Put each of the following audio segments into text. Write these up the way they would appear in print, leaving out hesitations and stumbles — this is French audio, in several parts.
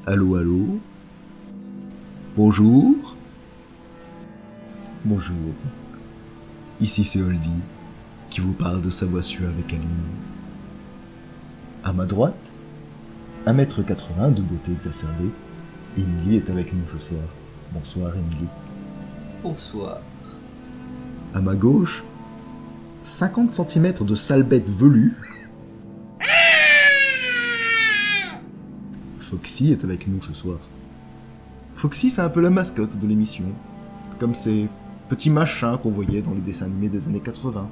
Allô, allô? Bonjour? Bonjour. Ici c'est Holdy, qui vous parle de sa voix suave avec Aline. À ma droite, 1m80 de beauté exacerbée, Émilie est avec nous ce soir. Bonsoir Émilie. Bonsoir. À ma gauche, 50 cm de sale bête velue. Foxy est avec nous ce soir. Foxy, c'est un peu la mascotte de l'émission. Comme ces petits machins qu'on voyait dans les dessins animés des années 80.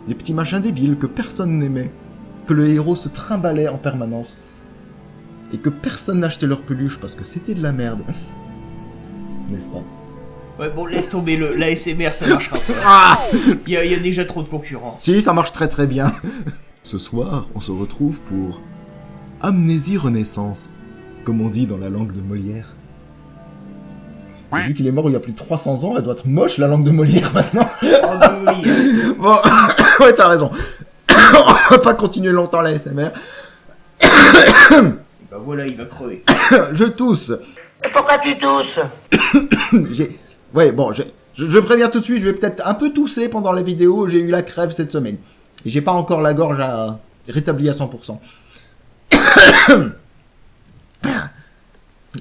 Les petits machins débiles que personne n'aimait. Que le héros se trimballait en permanence. Et que personne n'achetait leur peluche parce que c'était de la merde. N'est-ce pas? Ouais, bon, laisse tomber l'ASMR, ça marchera pas. Ah, Il y a déjà trop de concurrence. si, ça marche très très bien. Ce soir, on se retrouve pour Amnésie Renaissance, comme on dit dans la langue de Molière. Et vu qu'il est mort il y a plus de 300 ans, elle doit être moche la langue de Molière maintenant. Oh, oui. Bon, ouais, t'as raison. On va pas continuer longtemps la SMR. Bah voilà, il va crever. Je tousse. Pourquoi tu tousses? Ouais, bon, je préviens tout de suite, je vais peut-être un peu tousser pendant la vidéo, j'ai eu la crève cette semaine. Et j'ai pas encore la gorge rétablie à 100%.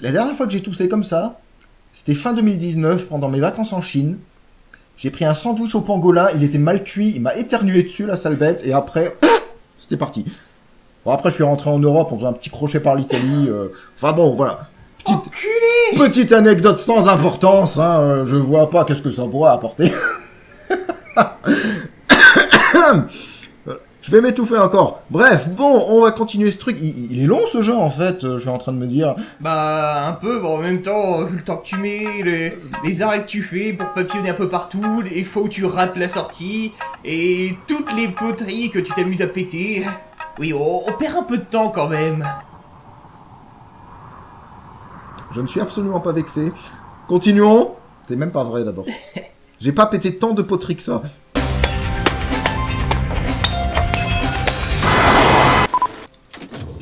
La dernière fois que j'ai toussé comme ça, c'était fin 2019, pendant mes vacances en Chine. J'ai pris un sandwich au pangolin, il était mal cuit, il m'a éternué dessus, la sale bête, et après, c'était parti. Bon, après, je suis rentré en Europe, on faisait un petit crochet par l'Italie. Enfin bon, voilà. Petite anecdote sans importance, hein, je vois pas qu'est-ce que ça pourrait apporter. Je vais m'étouffer encore. Bref, bon, on va continuer ce truc. Il est long ce jeu en fait, je suis en train de me dire. Bah, un peu, bon, en même temps, vu le temps que tu mets, les arrêts que tu fais pour papillonner un peu partout, les fois où tu rates la sortie, et toutes les poteries que tu t'amuses à péter. Oui, on perd un peu de temps quand même. Je ne suis absolument pas vexé. Continuons. C'est même pas vrai d'abord. J'ai pas pété tant de poteries que ça.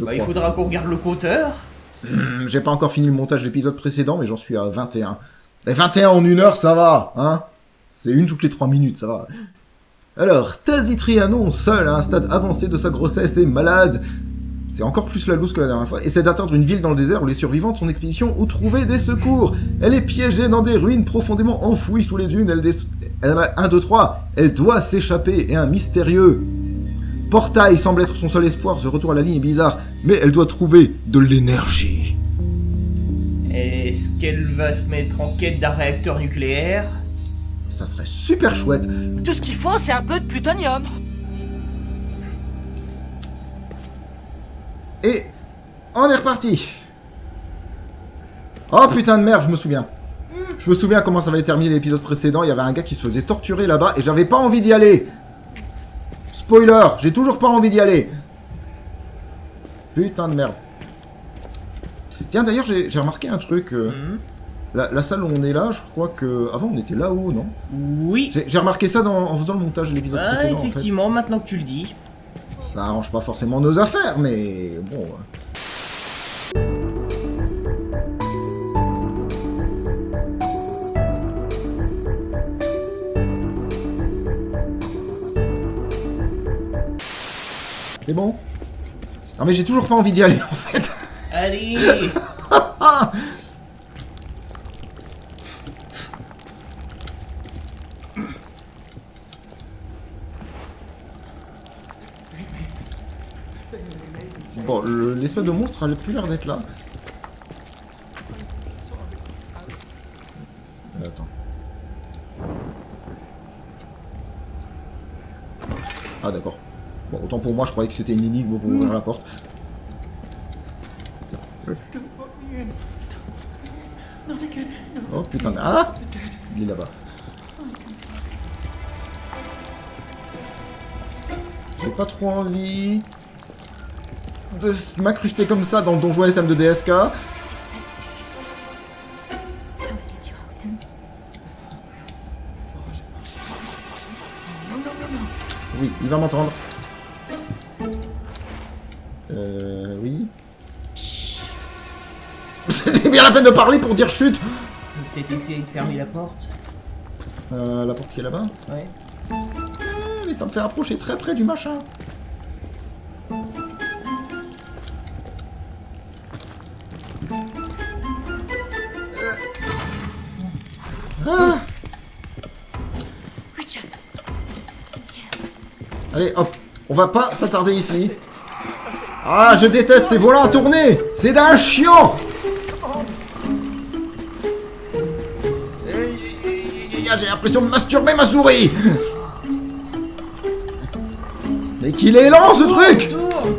Bah, il faudra qu'on regarde le compteur. J'ai pas encore fini le montage de l'épisode précédent, mais j'en suis à 21. Et 21 en 1 heure, ça va, hein? C'est une toutes les 3 minutes, ça va. Alors, Tazitrianon, seul à un stade avancé de sa grossesse, est malade. C'est encore plus la loose que la dernière fois. Essaie d'atteindre une ville dans le désert où les survivants de son expédition ont trouvé des secours. Elle est piégée dans des ruines profondément enfouies sous les dunes. Elle a 1, 2, 3. Elle doit s'échapper et un mystérieux portail semble être son seul espoir. Ce retour à la ligne est bizarre, mais elle doit trouver de l'énergie. Est-ce qu'elle va se mettre en quête d'un réacteur nucléaire? Ça serait super chouette. Tout ce qu'il faut, c'est un peu de plutonium. Et on est reparti. Oh putain de merde, je me souviens. Je me souviens comment ça avait terminé l'épisode précédent. Il y avait un gars qui se faisait torturer là-bas et j'avais pas envie d'y aller. Spoiler, j'ai toujours pas envie d'y aller. Putain de merde. Tiens, d'ailleurs, j'ai remarqué un truc. La salle où on est là, je crois que... Avant, on était là-haut, non? Oui. J'ai remarqué ça en faisant le montage de l'épisode Ah, précédent, effectivement, maintenant que tu le dis. en fait. Ça arrange pas forcément nos affaires, mais bon... C'est bon? Non mais j'ai toujours pas envie d'y aller, en fait. Allez. Bon, l'espèce de monstre a plus l'air d'être là. Attends. Ah d'accord. Bon, autant pour moi, je croyais que c'était une énigme pour ouvrir la porte. Oh putain de... Ah! Il est là-bas. J'ai pas trop envie de m'incruster comme ça dans le donjon SM de DSK. Oui, il va m'entendre. Oui. C'était bien la peine de parler pour dire chute. Peut-être essayer de fermer la porte. La porte qui est là-bas. Ouais. Mais ça me fait approcher très près du machin. Ah. Richard. Allez, hop. On va pas s'attarder ici. Ah, je déteste ces volants à tourner. C'est d'un chiant. J'ai l'impression de masturber ma souris. Mais qu'il est lent ce truc.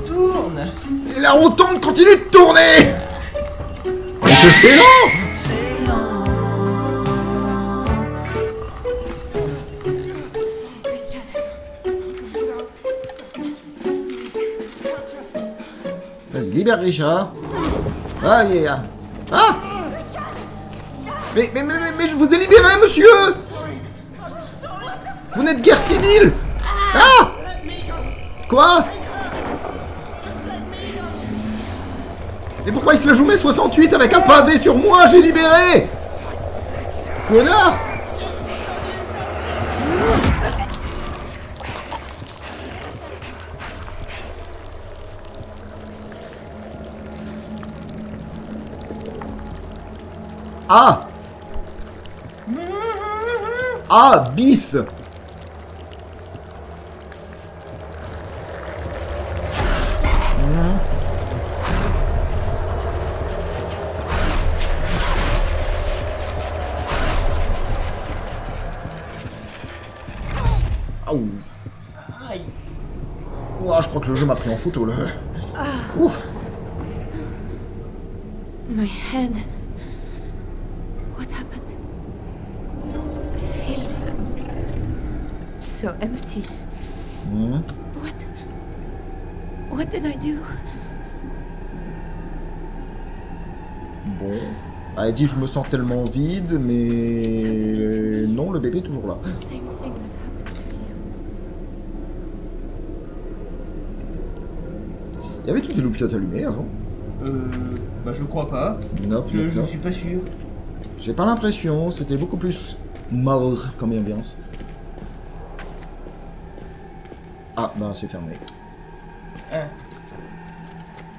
Tourne. Et la rotonde continue de tourner. Mais que c'est lent. Vas-y, libère Richard. Ah, yeah. Ah. Mais je vous ai libéré, monsieur. Vous n'êtes guère civil. Ah. Quoi? Et pourquoi il se la joue mai 68 avec un pavé sur moi? J'ai libéré. Connard. Ah. Ah, bis. Aouh. Aïe. Ouah, je crois que le jeu m'a pris en photo là. Ouf. My head. What happened? I feel so empty. What did I do? Bon. Ah, elle dit je me sens tellement vide, mais non, le bébé est toujours là. The same thing that happened to Leon. Il y avait toutes les loupiottes allumées avant? Bah je crois pas. Nope, Je nope. suis pas sûr. J'ai pas l'impression, c'était beaucoup plus mort comme ambiance. Ah, bah c'est fermé. Hein.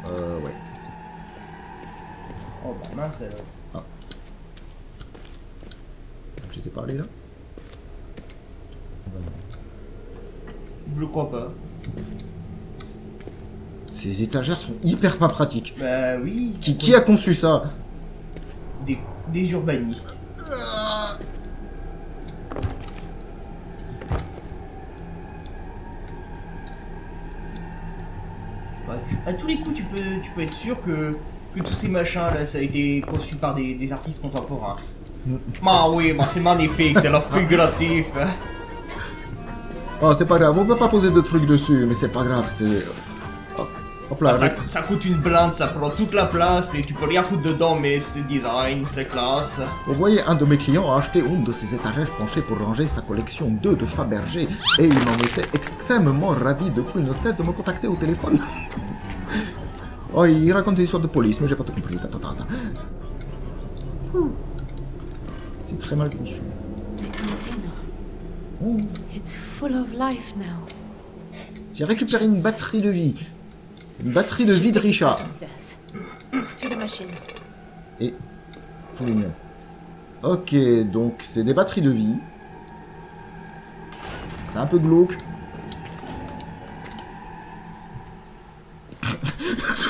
Ouais. Oh bah mince alors. J'étais pas allé là? Je crois pas. Ces étagères sont hyper pas pratiques. Bah oui. Qui a conçu ça? Des urbanistes. Bah, à tous les coups, tu peux être sûr que tous ces machins là, ça a été conçu par des artistes contemporains. Ah oui, bah, c'est magnifique, c'est la figuratif. Oh, c'est pas grave, on peut pas poser de trucs dessus, mais c'est pas grave, c'est... Hop là, Ça coûte une blinde, ça prend toute la place et tu peux rien foutre dedans, mais c'est design, c'est classe. Vous voyez, un de mes clients a acheté une de ces étagères penchées pour ranger sa collection 2 de Fabergé et il en était extrêmement ravi. Depuis, il ne cesse de me contacter au téléphone. Oh, il raconte des histoires de police, mais j'ai pas tout compris. C'est très mal conçu. The container. Oh. It's full of life now. J'ai récupéré une batterie de vie. Une batterie de vie de Richard. Upstairs. To the machine. Et... fouille-moi. Ok, donc c'est des batteries de vie. C'est un peu glauque.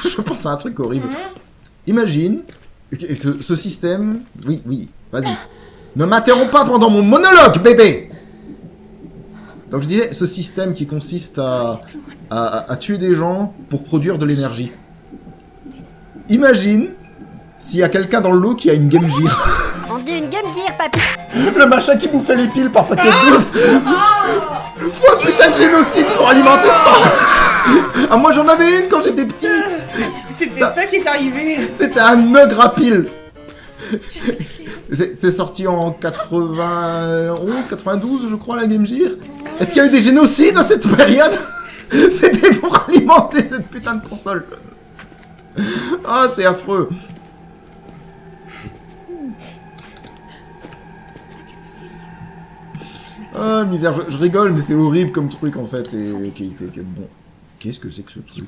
Je pense à un truc horrible. Imagine ce système... Oui, vas-y. Ne m'interromps pas pendant mon monologue, bébé! Donc je disais, ce système qui consiste à tuer des gens pour produire de l'énergie. Imagine s'il y a quelqu'un dans le lot qui a une Game Gear. On dit une Game Gear, papy. Le machin qui bouffait les piles par paquet de 12. Faut un putain de génocide pour alimenter ce temps. Ah, moi j'en avais une quand j'étais petit. C'est peut-être ça qui est arrivé. C'était un ogre à piles. C'est sorti en 91, 92, je crois, la Game Gear. Est-ce qu'il y a eu des génocides à cette période? C'était pour alimenter cette putain de console. Oh, c'est affreux. Ah, misère, je rigole, mais c'est horrible comme truc, en fait. Et bon, qu'est-ce que c'est que ce truc?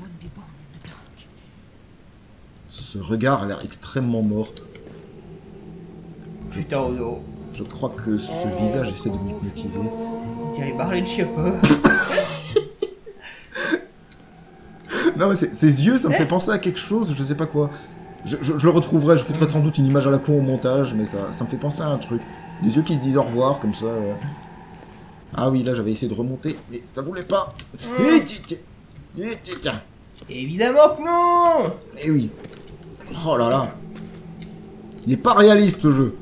Ce regard a l'air extrêmement mort. Putain, oh, Je crois que ce visage essaie de m'hypnotiser. on dirait Marlène Schiappa. Non, mais ses yeux, ça me fait penser à quelque chose, je sais pas quoi. Je le retrouverai, je foutrai sans doute une image à la con au montage, mais ça me fait penser à un truc. Les yeux qui se disent au revoir, comme ça. Ah oui, là, j'avais essayé de remonter, mais ça voulait pas. Tiens. Évidemment que non. Eh oui. Oh là là. Il est pas réaliste, ce jeu.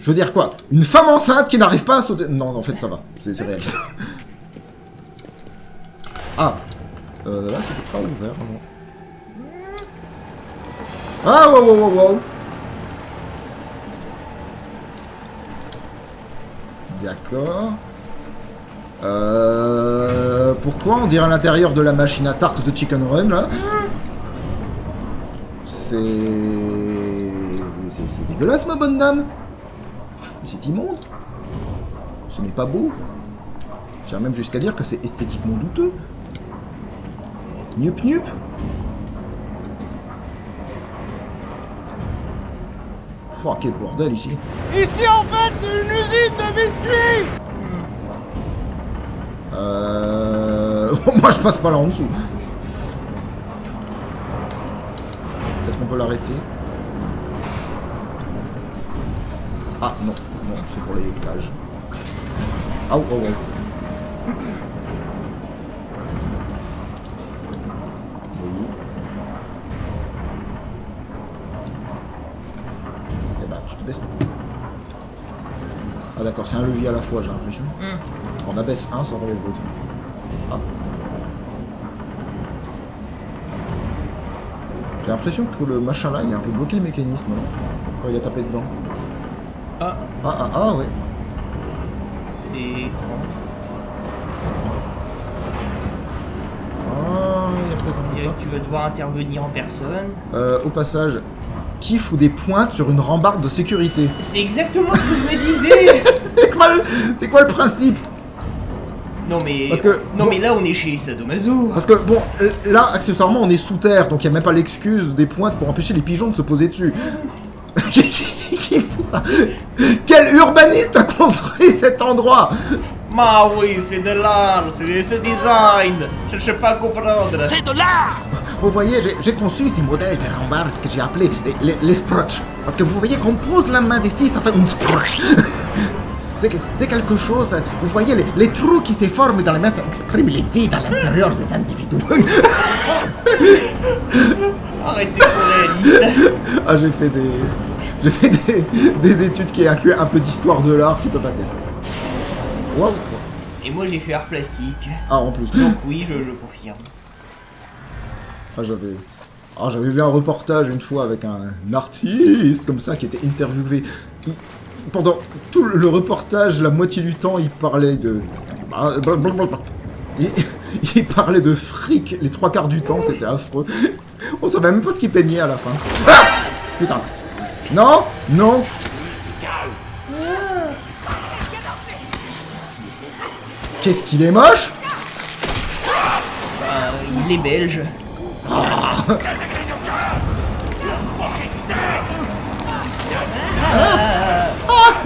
Je veux dire quoi? Une femme enceinte qui n'arrive pas à sauter... Non, en fait, ça va. C'est réaliste. Ah. Là, c'était pas ouvert, non. Ah, wow. D'accord. Pourquoi on dirait à l'intérieur de la machine à tarte de Chicken Run, là? C'est dégueulasse, ma bonne dame. Mais c'est immonde. Ce n'est pas beau. J'irais même jusqu'à dire que c'est esthétiquement douteux. Nup. Oh, quel bordel ici. Ici, en fait, c'est une usine de biscuits. Moi, je passe pas là en dessous. Peut-être qu'on peut l'arrêter. Ah, non, c'est pour les cages. Ah, oh. Oui. Eh ben, tu te baisses. Ah d'accord, c'est un levier à la fois, j'ai l'impression. Quand on abaisse un, ça relève l'autre. Ah. J'ai l'impression que le machin là, il a un peu bloqué le mécanisme, non? Quand il a tapé dedans. Ah, ouais. C'est étrange. Ah, il y a peut-être un peu de ça. Tu vas devoir intervenir en personne. Au passage, qui fout des pointes sur une rambarde de sécurité? C'est exactement ce que je me disais. C'est quoi le principe? Non mais... Parce que... Non mais là on est chez Sadomaso. Parce que, bon, là, accessoirement, on est sous terre, donc il n'y a même pas l'excuse des pointes pour empêcher les pigeons de se poser dessus. Qui fout ça? Quel urbaniste a construit cet endroit? Bah oui, c'est de l'art, c'est ce design. Je ne sais pas comprendre. C'est de l'art. Vous voyez, j'ai conçu ces modèles de rambardes que j'ai appelés les sprotch. Parce que vous voyez qu'on pose la main dessus, ça fait une sprotch. C'est quelque chose, vous voyez, les trous qui se forment dans les mains, ça exprime les vides à l'intérieur des individus. Arrête, c'est trop réaliste. Ah, j'ai fait des études qui incluent un peu d'histoire de l'art, tu peux pas tester. Wow. Et moi j'ai fait art plastique. Ah, en plus. Donc oui, je confirme. Ah, j'avais vu un reportage une fois avec un artiste comme ça qui était interviewé. Pendant tout le reportage, la moitié du temps, il parlait de... Il parlait de fric. Les 3/4 du temps, c'était affreux. On savait même pas ce qu'il peignait à la fin. Ah, putain. Non. Qu'est-ce qu'il est moche? Il est belge. Ah,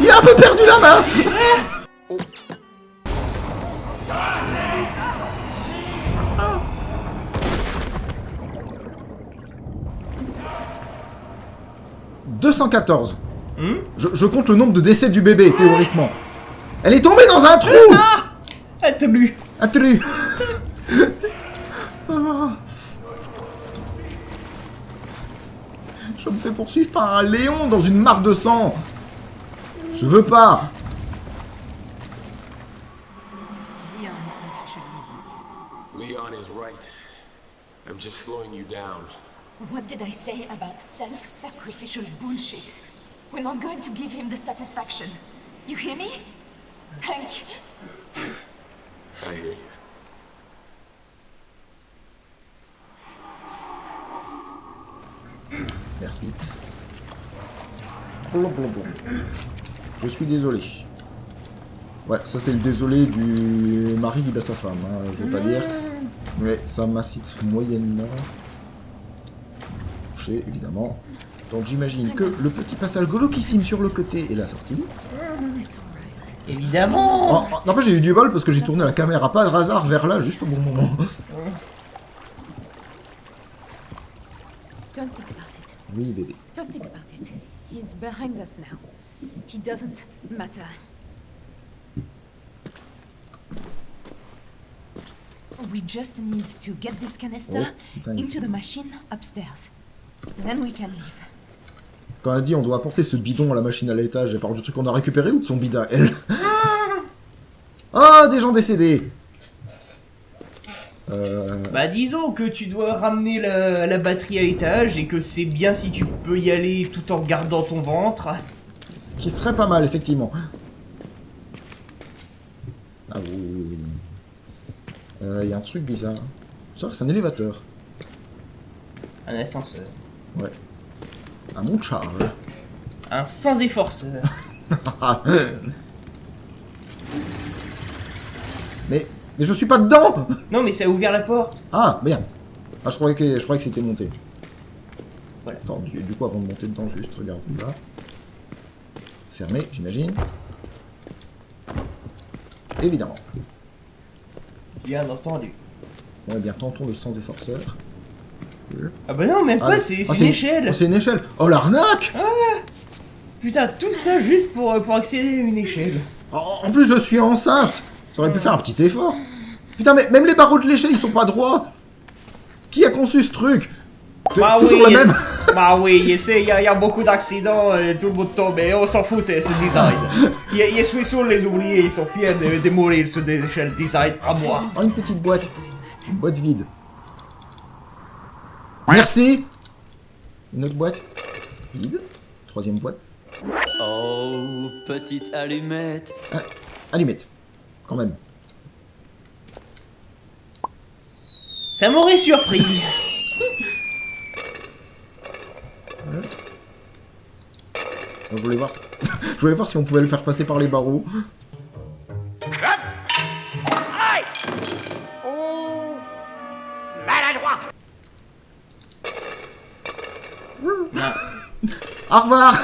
il a un peu perdu la main. Ah. 214. Je compte le nombre de décès du bébé, théoriquement. Elle est tombée dans un trou. Un trou. Je me fais poursuivre par un lion dans une mare de sang. Je veux pas. Leon is right. I'm just slowing you down. What did I say about self-sacrificial bullshit? We're not going to give him the satisfaction. You hear me? Hank. I hear you. Merci. Blon. Je suis désolé. Ouais, ça c'est le désolé du mari qui bat sa femme, hein, je veux pas dire. Mais ça m'incite moyennement. Touché, évidemment. Donc j'imagine que le petit passage glauquissime sur le côté est la sortie. It's all right. Évidemment. Après j'ai eu du bol parce que j'ai tourné la caméra pas de hasard vers là, juste au bon moment. Don't think about it. Oui, bébé. Don't think about it. He's behind us now. He doesn't matter. We just need to get this canister Oh, putain, into the machine upstairs. Then we can leave. Quand elle a dit on doit apporter ce bidon à la machine à l'étage, elle parle du truc qu'on a récupéré ou de son bide à elle? Ah, des gens décédés. Bah disons que tu dois ramener la batterie à l'étage et que c'est bien si tu peux y aller tout en gardant ton ventre. Ce qui serait pas mal, effectivement. Ah oui, oui, oui. Il y a un truc bizarre. C'est un élévateur. Un ascenseur. Ouais. Un monte charge. Un sans efforceur. mais je suis pas dedans. Non mais ça a ouvert la porte. Ah, merde. Ah, je croyais que c'était monté. Voilà. Attends, du coup, avant de monter dedans, juste regarde là. Fermé, j'imagine. Évidemment. Bien entendu. Bon, eh bien, tentons le sans efforceur. Ah bah non, même pas, c'est une échelle. Oh, c'est une échelle. Oh, l'arnaque. Putain, tout ça juste pour accéder à une échelle. En plus, je suis enceinte. Ça aurait pu faire un petit effort. Putain, mais même les barreaux de l'échelle, ils sont pas droits. Qui a conçu ce truc? Bah Toujours oui, le même. Bah oui, il y a beaucoup d'accidents tout le monde tombe, mais on s'en fout, c'est le design. Il suis sûr les ouvriers, ils sont fiers de mourir sur des échelles design à moi. Oh, une petite boîte. Une boîte vide. Merci. Une autre boîte. Vide. Troisième boîte. Oh, petite allumette. Ah, allumette. Quand même. Ça m'aurait surpris. Je voulais voir... je voulais voir si on pouvait le faire passer par les barreaux. Maladroit. Au revoir.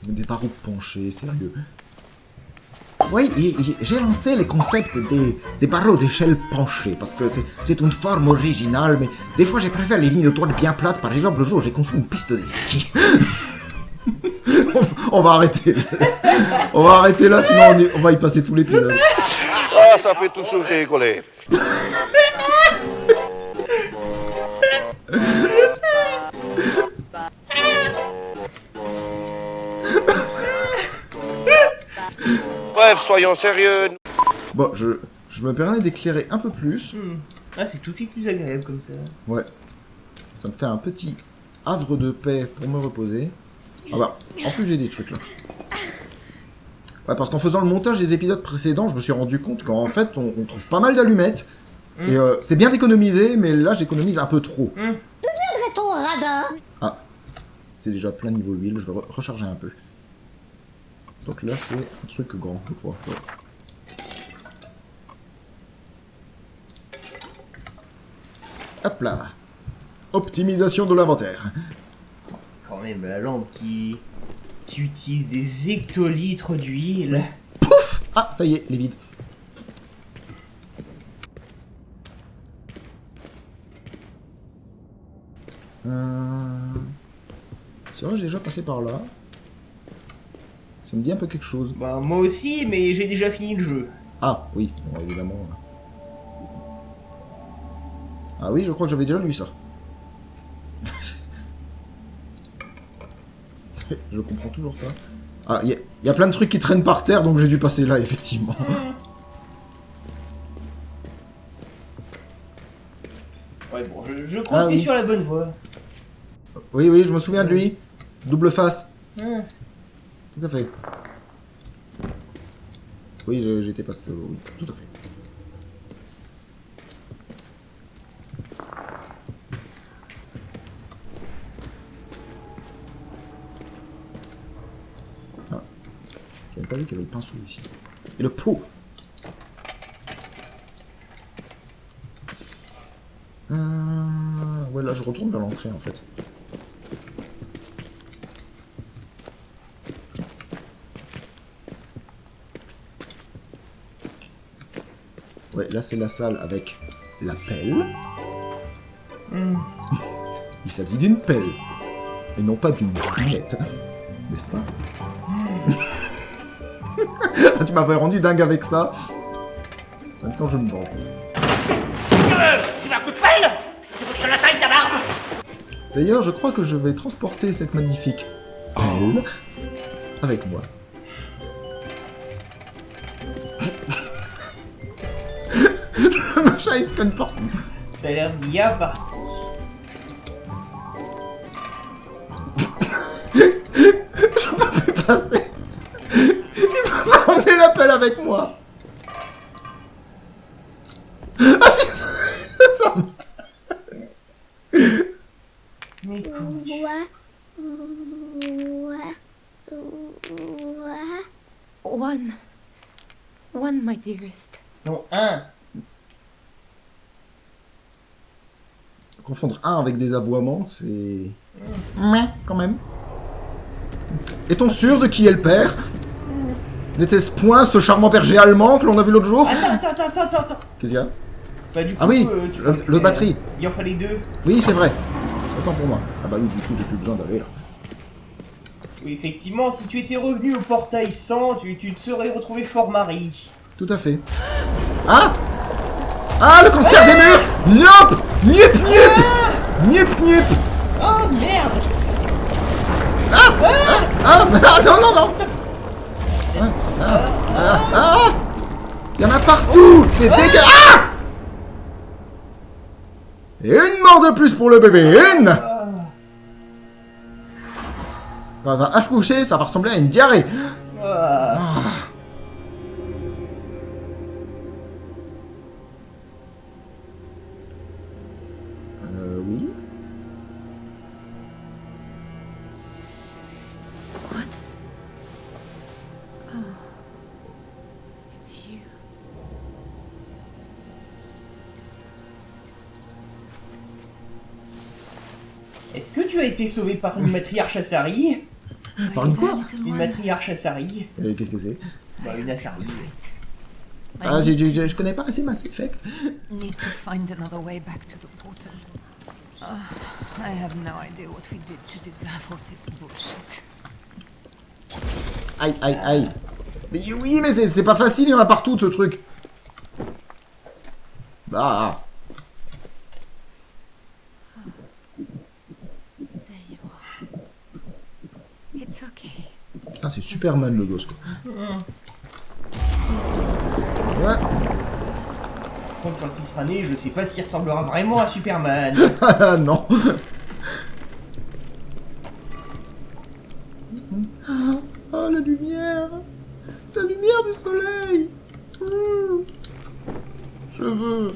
Des barreaux penchés, sérieux. Oui, j'ai lancé le concept des barreaux d'échelle penchés, parce que c'est une forme originale, mais des fois je préfère les lignes de toile bien plates. Par exemple, le jour où j'ai conçu une piste de ski. on va arrêter. On va arrêter là, sinon on va y passer tout l'épisode. Ah, ça fait toujours rigoler. Bref, soyons sérieux. Bon, je me permets d'éclairer un peu plus. Ah, c'est tout de suite plus agréable comme ça. Ouais. Ça me fait un petit havre de paix pour me reposer. Ah bah, en plus j'ai des trucs là. Ouais, parce qu'en faisant le montage des épisodes précédents, je me suis rendu compte qu'en fait, on trouve pas mal d'allumettes. Et c'est bien d'économiser, mais là, j'économise un peu trop. Deviendrait-on radin? Ah, c'est déjà plein niveau huile, je vais recharger un peu. Donc là, c'est un truc grand, je crois. Ouais. Hop là. Optimisation de l'inventaire. Quand même, la lampe qui utilise des hectolitres d'huile. Pouf! Ah, ça y est, les vides. C'est vrai, j'ai déjà passé par là. Ça me dit un peu quelque chose. Bah, moi aussi, mais j'ai déjà fini le jeu. Ah, oui, bon, évidemment. Ah oui, je crois que j'avais déjà lu ça. Je comprends toujours pas. Ah, il y a plein de trucs qui traînent par terre, donc j'ai dû passer là, effectivement. Ouais, bon, je crois que t'es sur la bonne voie. Oui, oui, je me souviens de lui. Double face. Tout à fait. Oui, j'étais passé... Oui, tout à fait. pas vu qu'il y avait le pinceau ici. Et le pot. Ouais, là je retourne vers l'entrée en fait. Ouais, là c'est la salle avec la pelle. Il s'agit d'une pelle. Et non pas d'une binette. N'est-ce pas? Tu m'avais rendu dingue avec ça. Maintenant je me vends. Tu vas coup de pelle? Tu bouges sur la taille de ta barbe? D'ailleurs, je crois que je vais transporter cette magnifique pelle avec moi. Le machin il se cogne partout. Ça a l'air bien parti. Je peux plus passer. Il peut pas emmener la pelle avec moi. Ah si, ça Mais comment tu... One, my dearest. Non, un. Confondre un avec des aboiements, c'est... Mais, quand même. Est-on sûr de qui est le père? N'était-ce point ce charmant berger allemand que l'on a vu l'autre jour? Attends. Qu'est-ce qu'il y a? Bah du coup, Ah oui, tu peux le batterie. Il en fallait 2. Oui, c'est vrai. Autant pour moi. Ah bah oui, du coup, j'ai plus besoin d'aller là. Oui, effectivement, si tu étais revenu au portail 100, tu te serais retrouvé fort Marie. Tout à fait. Ah! Ah, le cancer des murs! Niop! Niep, niep! Niep, niep! Oh merde! Ah, non! Il y en a partout! T'es dégueulasse! Ah! Et une mort de plus pour le bébé! Une! Quand elle va accoucher, ça va ressembler à une diarrhée! Oui? What? Oh. It's you. Est-ce que tu as été sauvé par une matriarche Asari? Par une quoi? Une matriarche Asari? Qu'est-ce que c'est? Bah une Asari. Ah, je connais pas assez Mass Effect. Need to find another way back to the portal. I have no idea what we did to deserve all this bullshit. Aïe. Mais oui, mais c'est pas facile, il y en a partout, ce truc. Bah. There you are. It's okay. Putain, c'est Superman le gosse, quoi. Ouais. Par contre, quand il sera né, je sais pas s'il ressemblera vraiment à Superman. Ah non. Oh, la lumière. La lumière du soleil. Je veux.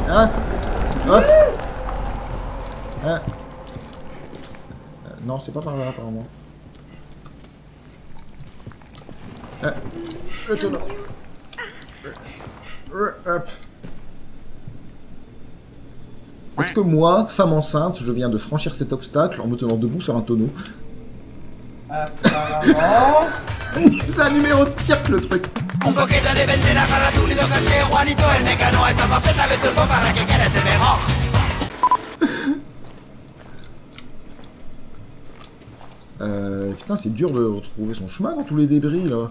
Hein? Hop. Hein? Non, c'est pas par là, apparemment. Le tonneau. Hop. Est-ce que moi, femme enceinte, je viens de franchir cet obstacle en me tenant debout sur un tonneau? Apparemment... C'est un numéro de cirque, le truc. Putain, c'est dur de retrouver son chemin dans tous les débris, là.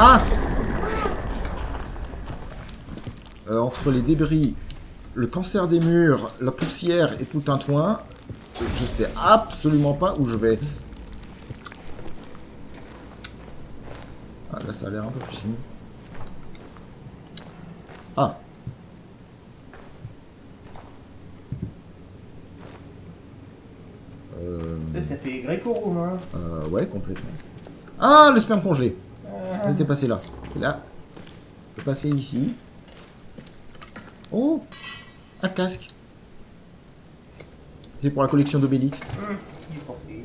Ah! Entre les débris, le cancer des murs, la poussière et tout le tintouin, je sais absolument pas où je vais. Ah, là, ça a l'air un peu plus simple. Ah! Ça fait gréco-romain. Ouais, complètement. Ah, le sperme congelé. Il était passé là. Et là, je peux passer ici. Oh! Un casque. C'est pour la collection d'Obélix. J'y pensais.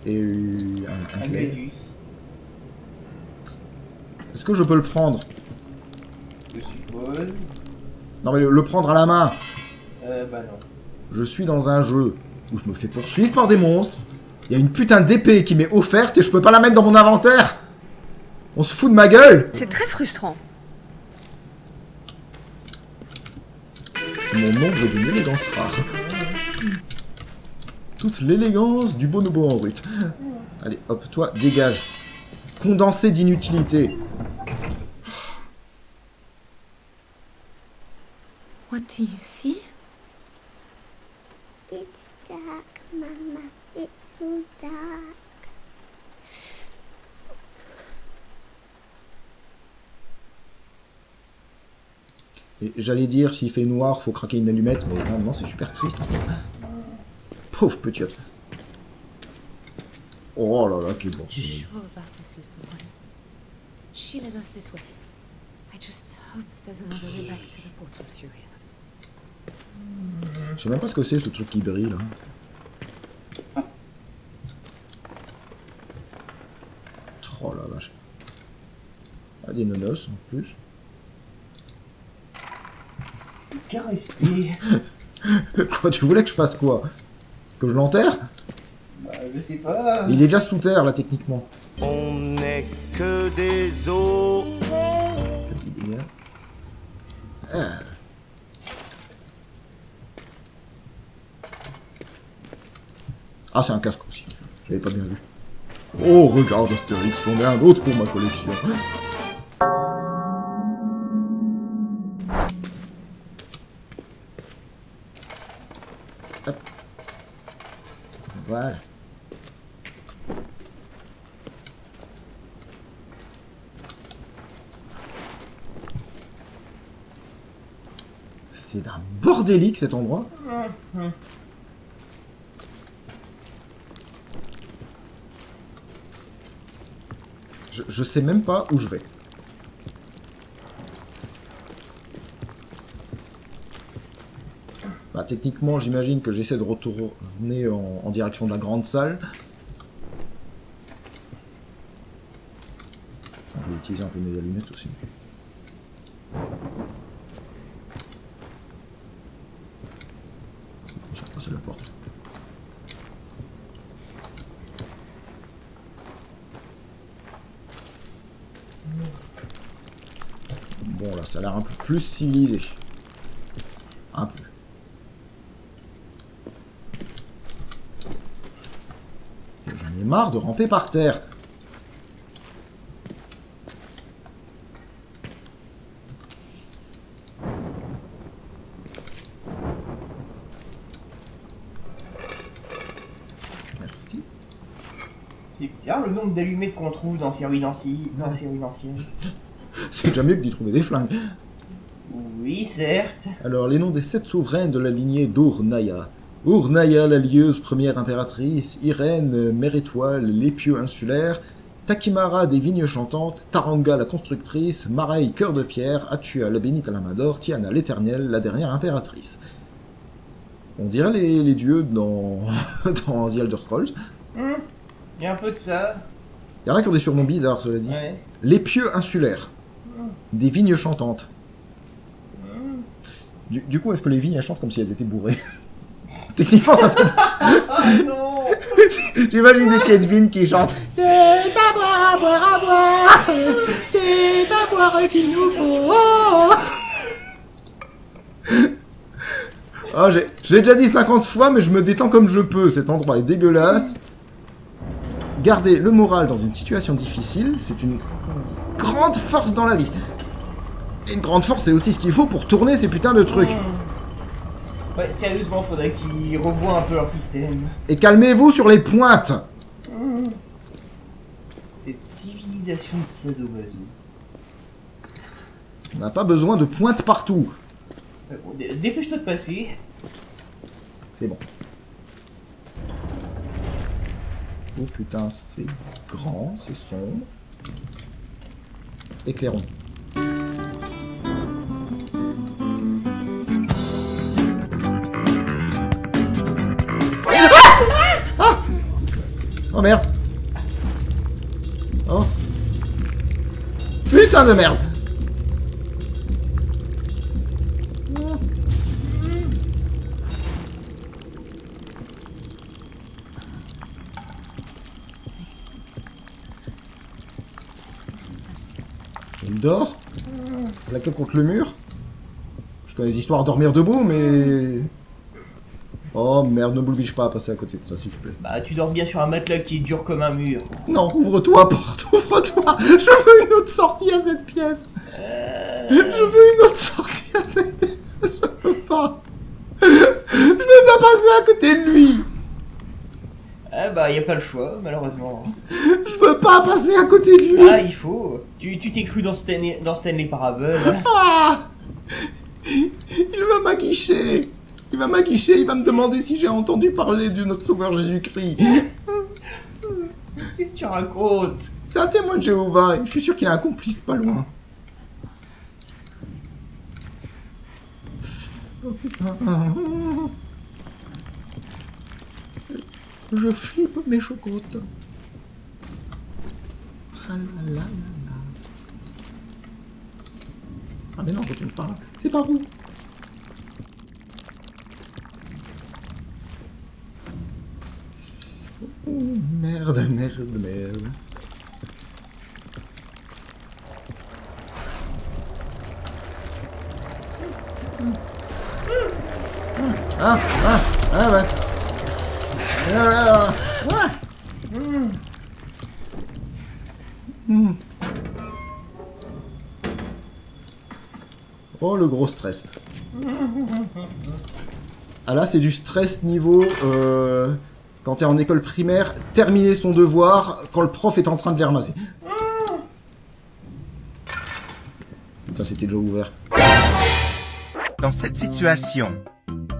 Et un Un clé. Gladius. Est-ce que je peux le prendre? Je suppose. Non mais le prendre à la main. Bah non. Je suis dans un jeu où je me fais poursuivre par des monstres. Il y a une putain d'épée qui m'est offerte et je peux pas la mettre dans mon inventaire. On se fout de ma gueule. C'est très frustrant. Mon ombre est d'une élégance rare. Toute l'élégance du bonobo en brut. Allez, hop, toi, dégage. Condensé d'inutilité. What do you see? It's dark, Mama. It's so dark. Et j'allais dire, s'il fait noir, faut craquer une allumette, mais non, non, c'est super triste en fait. Pauvre petite. Oh là là, quel bordel. Sure about this little one. She led us this way. I just hope there's another way back to the portal through here. Je sais même pas ce que c'est ce truc qui brille là. Oh la vache. Ah, des nonos en plus. Quel respect. Quoi, tu voulais que je fasse quoi? Que je l'enterre? Bah, je sais pas. Il est déjà sous terre là techniquement. On n'est que des os. Ah, c'est un casque aussi. J'avais pas bien vu. Oh, regarde Astérix, j'en ai un autre pour ma collection. Hop. Voilà. C'est d'un bordélique cet endroit. Je sais même pas où je vais. Bah, techniquement, j'imagine que j'essaie de retourner en direction de la grande salle. Attends, je vais utiliser un peu mes allumettes aussi. C'est comme ça, passer la porte. Bon, là, ça a l'air un peu plus civilisé. Un peu. Et j'en ai marre de ramper par terre. Merci. C'est bizarre le nombre d'allumettes qu'on trouve dans ces ruines anciennes. C'est déjà mieux que d'y trouver des flingues. Oui, certes. Alors, les noms des 7 souveraines de la lignée d'Urnaya. Urnaya, la lieuse première impératrice, Irène, mère étoile, l'épieu insulaire, Takimara des vignes chantantes, Taranga la constructrice, Maraï cœur de pierre, Atua la bénite à la main d'or, Tiana l'éternelle, la dernière impératrice. On dirait les dieux dans, dans The Elder Scrolls. Il y a un peu de ça. Il y en a qui ont des surnoms bizarres, cela dit. Ouais. L'épieu insulaire. Des vignes chantantes. Du coup, est-ce que les vignes elles chantent comme si elles étaient bourrées? Techniquement, ça fait... Ah non. J'imagine des quais de vignes qui chantent. C'est à boire, à boire. C'est à boire qu'il nous faut. Oh, je l'ai déjà dit 50 fois, mais je me détends comme je peux. Cet endroit est dégueulasse. Garder le moral dans une situation difficile, c'est une grande force dans la vie. Et une grande force, c'est aussi ce qu'il faut pour tourner ces putains de trucs. Ouais, sérieusement, faudrait qu'ils revoient un peu leur système. Et calmez-vous sur les pointes. Cette civilisation de sadomaso. On n'a pas besoin de pointes partout. Bon, dépêche-toi de passer. C'est bon. Oh putain, c'est grand, c'est sombre. Éclairons. Oh merde. Oh. Putain de merde. Il dort, plaqué contre le mur. Je connais les histoires dormir debout, mais... Oh merde, ne m'oblige pas à passer à côté de ça, s'il te plaît. Bah, tu dors bien sur un matelas qui est dur comme un mur. Non, ouvre-toi, porte, ouvre-toi. Je veux une autre sortie à cette pièce. Je veux une autre sortie à cette pièce. Je peux pas. Je ne peux pas passer à côté de lui. Ah bah, y a pas le choix, malheureusement. Je veux pas passer à côté de lui. Ah, il faut. Tu t'es cru dans Stanley Parable. Ah, il va m'aguicher. Il va m'aguicher, il va me demander si j'ai entendu parler de notre sauveur Jésus-Christ. Qu'est-ce que tu racontes? C'est un témoin de Jéhovah, je suis sûr qu'il a un complice pas loin. Oh putain. Je flippe mes chocottes. Tralalala. Ah mais non, je retourne par là. C'est par où? Oh, merde, merde, merde. Ouais. Oh, le gros stress. Ah là, c'est du stress niveau... Quand t'es en école primaire, terminer son devoir quand le prof est en train de les ramasser. Putain, c'était déjà ouvert. Dans cette situation,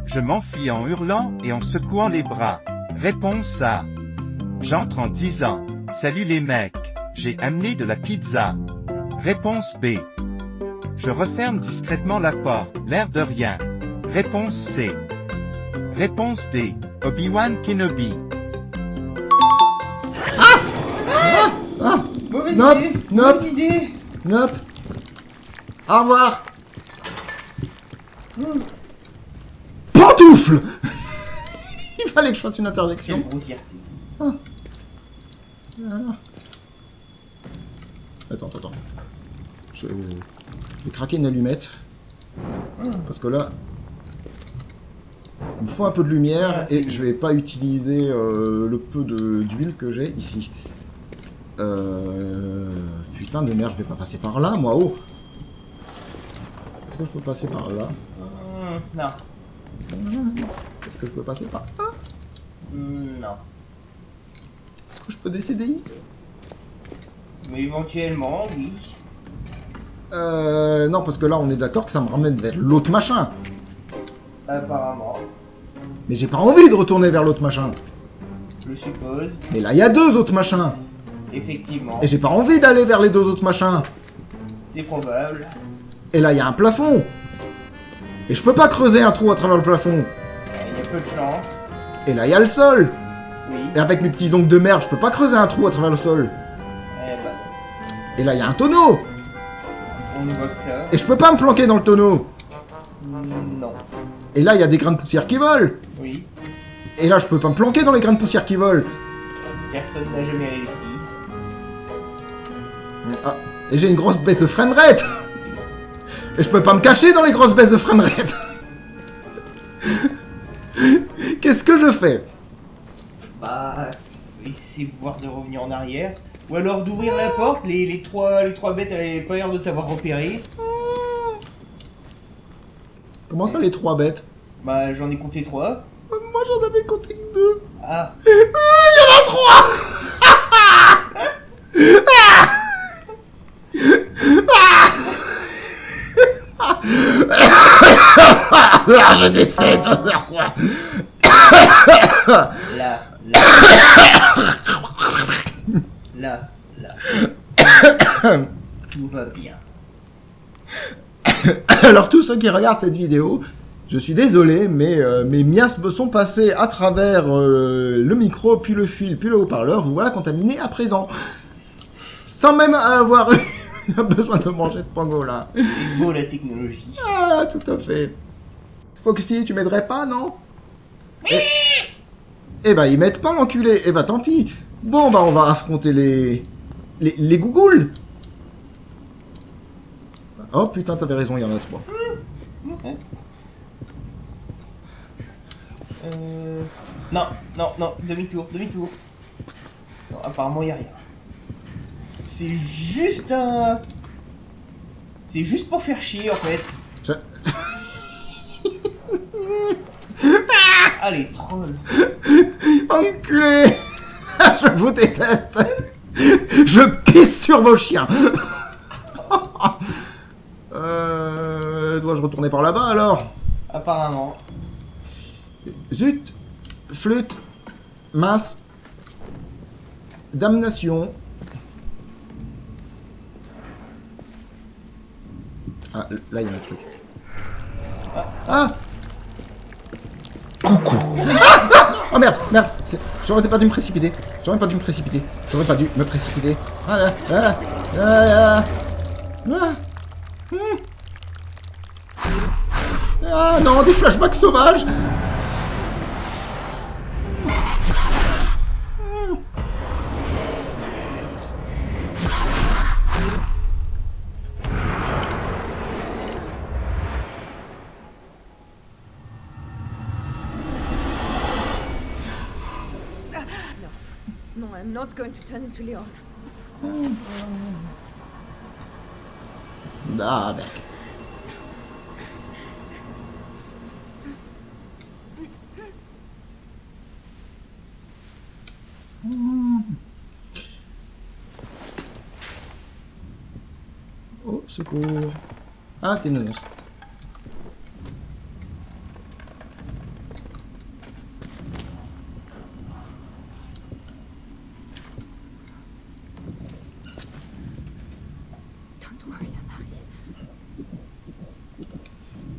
je m'enfuis en hurlant et en secouant les bras. Réponse A. J'entre en disant « Salut les mecs, j'ai amené de la pizza ». Réponse B. Je referme discrètement la porte, l'air de rien. Réponse C. Réponse D. Obi-Wan Kenobi. Mauvaise Nope, idée. nope. Mauvaise idée. Nope. Au revoir. Pantoufle. Il fallait que je fasse une interjection. Quelle grossièreté. Attends. Je vais craquer une allumette. Parce que là... Il me faut un peu de lumière et je vais pas utiliser le peu d'huile que j'ai ici. Putain de merde, je vais pas passer par là, moi, oh. Est-ce que je peux passer par là? Non. Est-ce que je peux passer par là? Non. Est-ce que je peux décéder ici? Mais éventuellement, oui. Non, parce que là, on est d'accord que ça me ramène vers l'autre machin. Apparemment. Mais j'ai pas envie de retourner vers l'autre machin. Je suppose. Mais là, il y a deux autres machins. Effectivement. Et j'ai pas envie d'aller vers les deux autres machins. C'est probable. Et là, il y a un plafond. Et je peux pas creuser un trou à travers le plafond. Il y a peu de chance. Et là, il y a le sol. Oui. Et avec mes petits ongles de merde, je peux pas creuser un trou à travers le sol. Et là, il y a un tonneau. On ne voit que ça. Et je peux pas me planquer dans le tonneau. Non. Et là, il y a des grains de poussière qui volent. Oui. Et là, je peux pas me planquer dans les grains de poussière qui volent. Personne n'a jamais réussi. Ah, et j'ai une grosse baisse de framerate. Et je peux pas me cacher dans les grosses baisses de framerate. Qu'est-ce que je fais? Bah, essaie de voir de revenir en arrière. Ou alors d'ouvrir la porte, les trois bêtes avaient pas l'air de t'avoir repéré. Comment ça, les trois bêtes? Bah, j'en ai compté 3. Moi, j'en avais compté que 2. Ah. Il y en a 3. Je décède. Là. Tout va bien. Alors tous ceux qui regardent cette vidéo, Je suis désolé, mais mes miasmes me sont passés à travers le micro, puis le fil, puis le haut-parleur. Vous voilà contaminé à présent. Sans même avoir eu besoin de manger de pangolin. C'est beau la technologie. Ah, tout à fait. Foxy, tu m'aiderais pas, non? Eh ben, ils m'aident pas, l'enculé. Eh ben, tant pis. Bon, bah, on va affronter les gougoules. Oh, putain, t'avais raison, il y en a 3. Non, demi-tour. Non, apparemment, y a rien. C'est juste un... C'est juste pour faire chier, en fait. Allez, troll. Enculé. Je vous déteste. Je pisse sur vos chiens. Dois-je retourner par là-bas, alors? Apparemment. Zut. Flûte. Mince. Damnation. Ah, là, il y a un truc. Ah. Coucou. Oh merde. J'aurais pas dû me précipiter. J'aurais pas dû me précipiter. Ah là. Ah non, des flashbacks sauvages. No, I'm not going to turn into Leon. Ah, berk. Oh, secours. Ah, t'es nounours.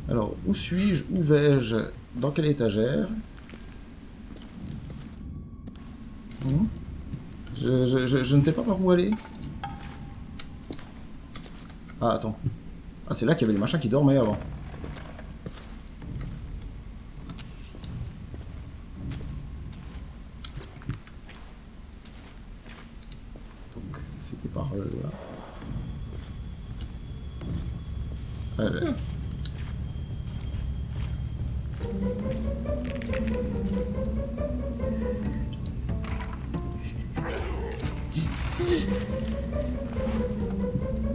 Alors, où suis-je? Où vais-je? Dans quelle étagère? Je ne sais pas par où aller. Ah, attends. Ah, c'est là qu'il y avait le machin qui dormait avant. Donc, c'était par là. Allez.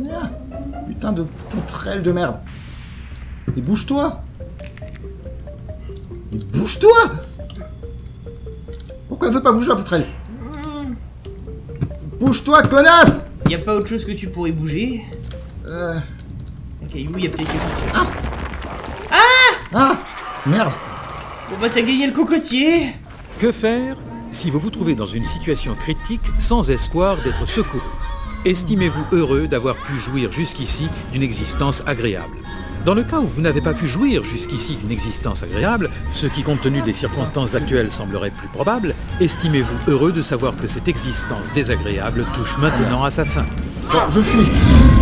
Ah, putain de poutrelle de merde. Et bouge-toi. Pourquoi elle veut pas bouger la poutrelle? Bouge-toi, connasse. Y a pas autre chose que tu pourrais bouger? Ok, oui, y a peut-être quelque chose. Ah, merde. Bon bah t'as gagné le cocotier. Que faire si vous vous trouvez dans une situation critique sans espoir d'être secouru? Estimez-vous heureux d'avoir pu jouir jusqu'ici d'une existence agréable. Dans le cas où vous n'avez pas pu jouir jusqu'ici d'une existence agréable, ce qui compte tenu des circonstances actuelles semblerait plus probable, estimez-vous heureux de savoir que cette existence désagréable touche maintenant à sa fin. Bon, je fuis.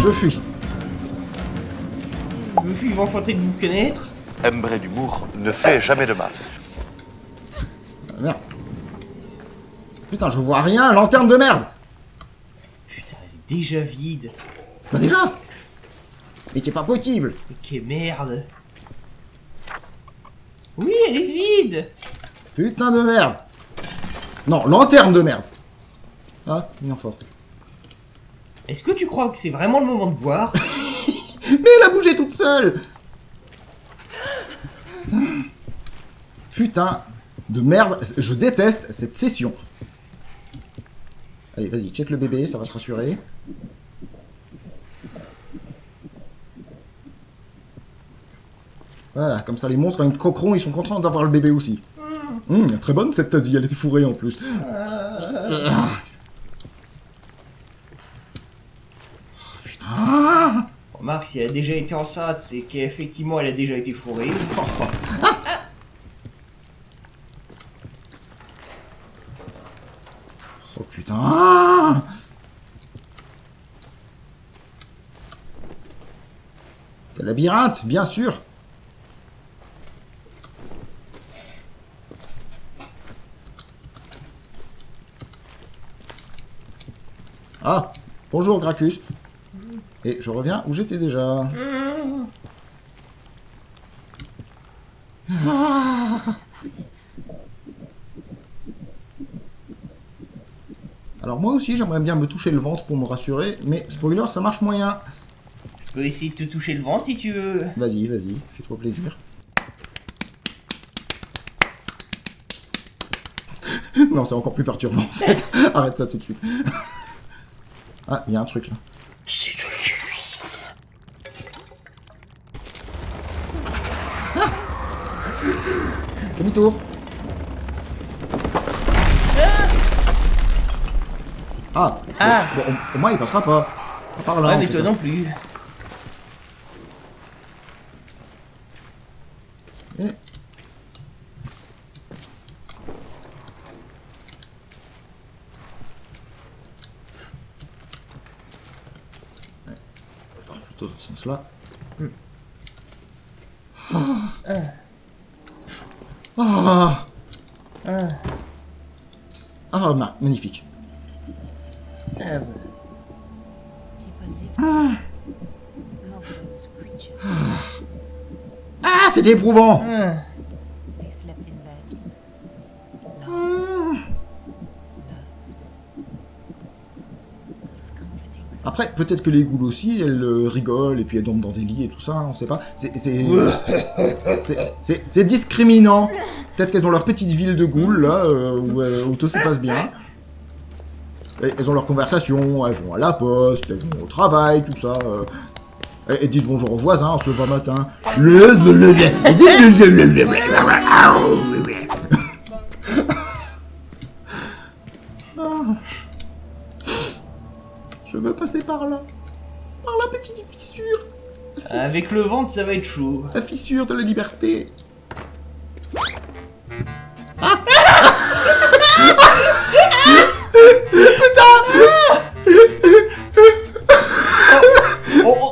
Je me suis enfanté de vous connaître. Embré d'humour ne fait jamais de mal. Ah, merde. Putain, je vois rien, lanterne de merde. Putain, elle est déjà vide. Quoi, déjà? Mais c'est pas possible. Ok, merde. Oui, elle est vide. Putain de merde. Non, lanterne de merde. Ah, une fort. Est-ce que tu crois que c'est vraiment le moment de boire? Mais elle a bougé toute seule. Putain de merde, je déteste cette session. Allez, vas-y, check le bébé, ça va te rassurer. Voilà, comme ça les monstres, quand ils croqueront, ils sont contents d'avoir le bébé aussi. Très bonne cette tasie, elle était fourrée en plus. Oh, putain. Remarque, si elle a déjà été enceinte, c'est qu'effectivement elle a déjà été fourrée. Ah. C'est un labyrinthe, bien sûr. Ah, bonjour Gracchus. Et je reviens où j'étais déjà. Ah. Alors moi aussi j'aimerais bien me toucher le ventre pour me rassurer, mais spoiler ça marche moyen. Je peux essayer de te toucher le ventre si tu veux. Vas-y, vas-y, fais-toi plaisir. Non, c'est encore plus perturbant en fait. Arrête ça tout de suite. Ah, il y a un truc là. Ah, demi-tour. Ah, bon, au moins il passera pas. Par là, ouais, mais toi non plus. Et... Attends, plutôt dans ce sens-là. Magnifique. Ah, c'est éprouvant. Après, peut-être que les ghouls aussi, elles rigolent et puis elles dorment dans des lits et tout ça, on sait pas. C'est discriminant. Peut-être qu'elles ont leur petite ville de ghouls, là, où tout se passe bien. Et elles ont leur conversation, elles vont à la poste, elles vont au travail, tout ça. Elles disent bonjour aux voisins en se levant matin. Je veux passer par là. Par la petite fissure. Avec le ventre, ça va être chaud. La fissure de la liberté. Ah. Putain.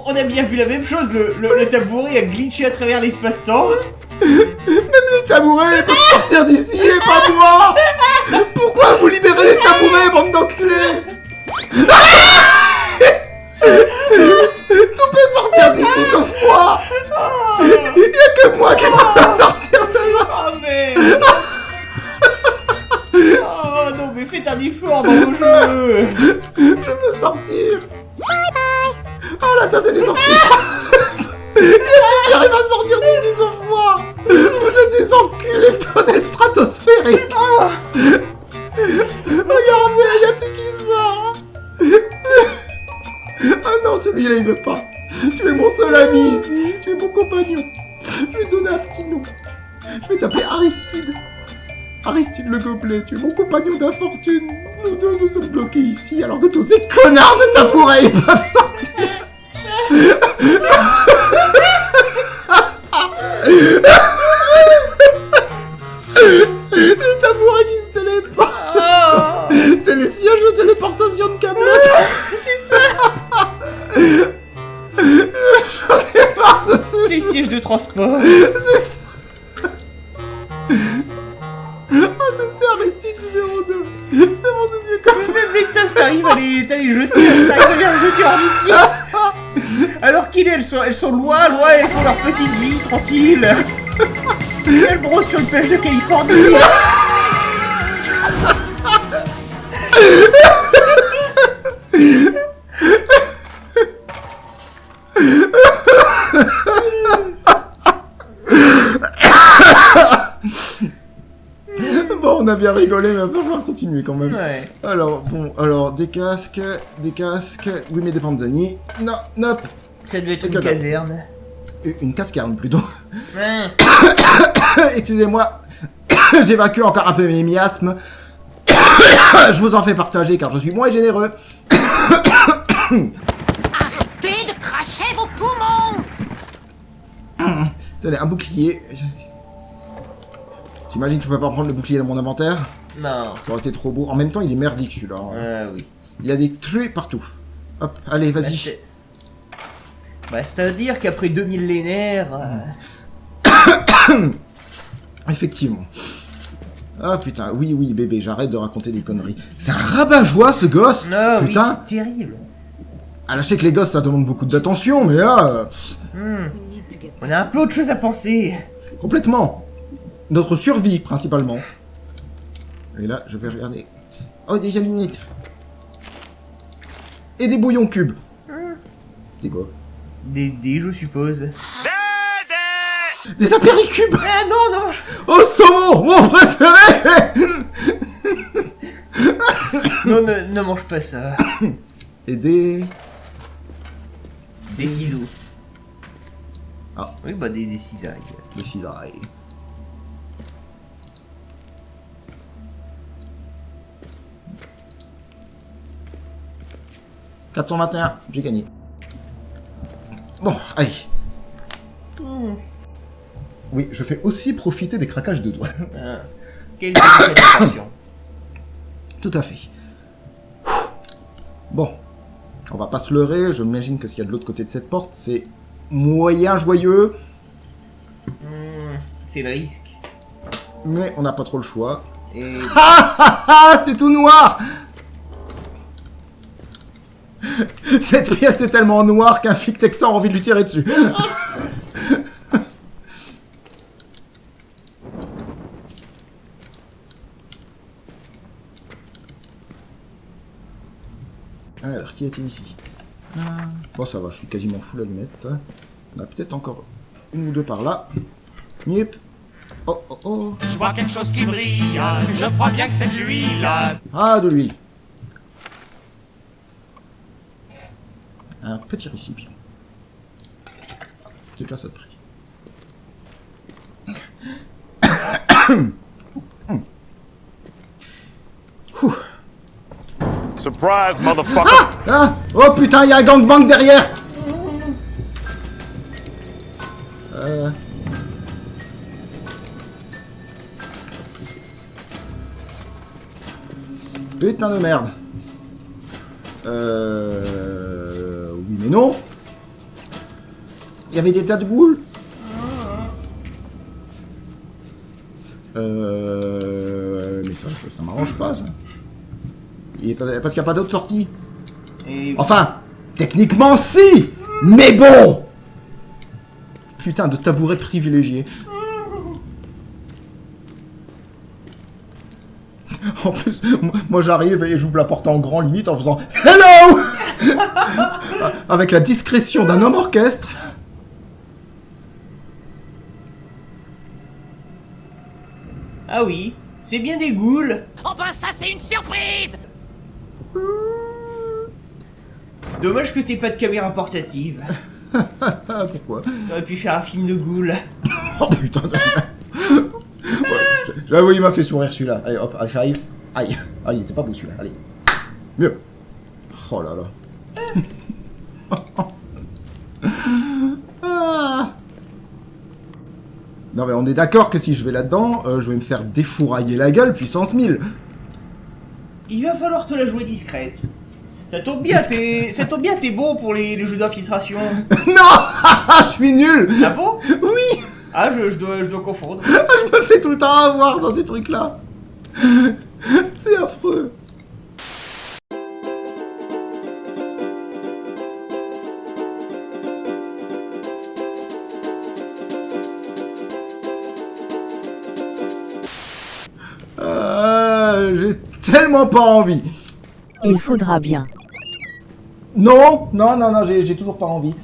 On a bien vu la même chose, le tabouret a glitché à travers l'espace-temps. Même les tabourets peuvent sortir d'ici et pas moi. Pourquoi vous libérez les tabourets, bande d'enculés? Tout peut sortir d'ici sauf moi. Il y a que moi qui peux pas sortir de là. Oh merde. Oh non mais faites un effort dans vos jeux. Je veux sortir. Oh la tasse elle est sortie. Il y a tout qui arrive à sortir d'ici sauf moi. Vous êtes des enculés modèles stratosphériques. Regardez, il y a tout qui sort. Ah non, celui-là il veut pas. Tu es mon seul ami ici. Tu es mon compagnon. Je vais te donner un petit nom. Je vais t'appeler Aristide. Aristide le gobelet, tu es mon compagnon d'infortune. Nous deux nous sommes bloqués ici alors que tous ces connards de tabourets peuvent sortir. Les tabourets qui se téléportent. C'est les sièges de téléportation de Kaamelott. C'est ça. J'en ai marre de ce Les sièges de transport. C'est ça. Oh, c'est Aristide numéro 2. C'est mon deuxième copain. Même les tasses, t'arrives à les jeter, t'arrives à les jeter hors d'ici. Alors elles sont loin, elles font leur petite vie, tranquille. Elles brossent sur une plage de Californie. Bon, on a bien rigolé, mais il va falloir continuer quand même. Ouais. Alors, des casques, oui mais des panzani. Non, nope. Ça devait être une caserne. Une cascarne plutôt. Ouais. Excusez-moi, j'évacue encore un peu mes miasmes. Je vous en fais partager car je suis moins généreux. Arrêtez de cracher vos poumons. Tenez, un bouclier. J'imagine que je peux pas prendre le bouclier dans mon inventaire. Non. Ça aurait été trop beau. En même temps, il est merdique celui-là. Ah oui. Il y a des truies partout. Hop, allez, vas-y. Bah, c'est-à-dire qu'après 2 millénaires... Effectivement. Ah putain, oui, bébé, j'arrête de raconter des conneries. C'est un rabat-joie, ce gosse. Non, putain. oui, c'est terrible. Ah, là, je sais que les gosses, ça demande beaucoup d'attention, mais là... On a un peu autre chose à penser. Complètement. Notre survie, principalement. Et là, je vais regarder... Oh, des allumettes. Et des bouillons cubes. C'est quoi? Des dés, je suppose. Des apéricubes. Ah non, non. Oh, saumon, mon préféré. Non, ne mange pas ça. Et des... Des ciseaux. Ah. Oui, bah des cisailles. Des cisailles. « 421, j'ai gagné. » Bon, allez. Oui, je fais aussi profiter des craquages de doigts. Quelle délicate. Tout à fait. Bon, on va pas se leurrer, je m'imagine que ce qu'il y a de l'autre côté de cette porte, c'est moyen joyeux. C'est le risque. Mais on n'a pas trop le choix. Et... c'est tout noir. Cette pièce est tellement noire qu'un flic texan a envie de lui tirer dessus. Alors, qui est-il ici? Bon, ça va, je suis quasiment full allumette. On a peut-être encore une ou deux par là. Miep. Oh, oh, oh. Je vois quelque chose qui brille, je crois bien que c'est de l'huile. Ah, de l'huile. Un petit récipient. C'est déjà ça de prix. Surprise, motherfucker! Ah! Oh putain, il y a un gangbang derrière! Putain de merde. Oui mais non. Il y avait des tas de boules. Mais ça m'arrange pas ça. Parce qu'il n'y a pas d'autre sortie. Et... Enfin, techniquement si. Mais bon. Putain de tabouret privilégié. En plus, moi j'arrive et j'ouvre la porte en grand limite en faisant hello avec la discrétion d'un homme orchestre. Ah oui, c'est bien des ghouls. Oh ben ça c'est une surprise. Dommage que t'aies pas de caméra portative. Pourquoi? T'aurais pu faire un film de ghouls. Oh putain de merde. Ouais, j'avoue, il m'a fait sourire celui-là. Allez, hop, allez, aïe. Aïe, il était pas beau celui-là. Allez. Mieux. Oh là là. Ah. Non mais on est d'accord que si je vais là-dedans, je vais me faire défourailler la gueule puissance 1000. Il va falloir te la jouer discrète. Ça tombe bien, t'es bon pour les jeux d'infiltration. Non. Je suis nul. Ah bon? Oui. Ah, je dois confondre. Je me fais tout le temps avoir dans ces trucs-là. C'est affreux. J'ai tellement pas envie. Il faudra bien. Non, j'ai toujours pas envie.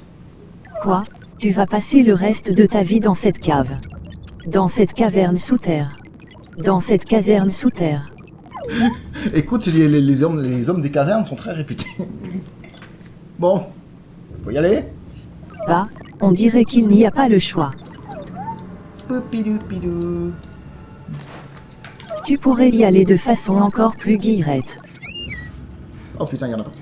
Quoi? Tu vas passer le reste de ta vie dans cette cave. Dans cette caverne sous terre. Dans cette caserne sous terre. Écoute, les hommes des casernes sont très réputés. Bon, faut y aller. Bah, on dirait qu'il n'y a pas le choix. Poupidou-pidou. Tu pourrais y aller de façon encore plus guillerette. Oh putain, il y en a partout.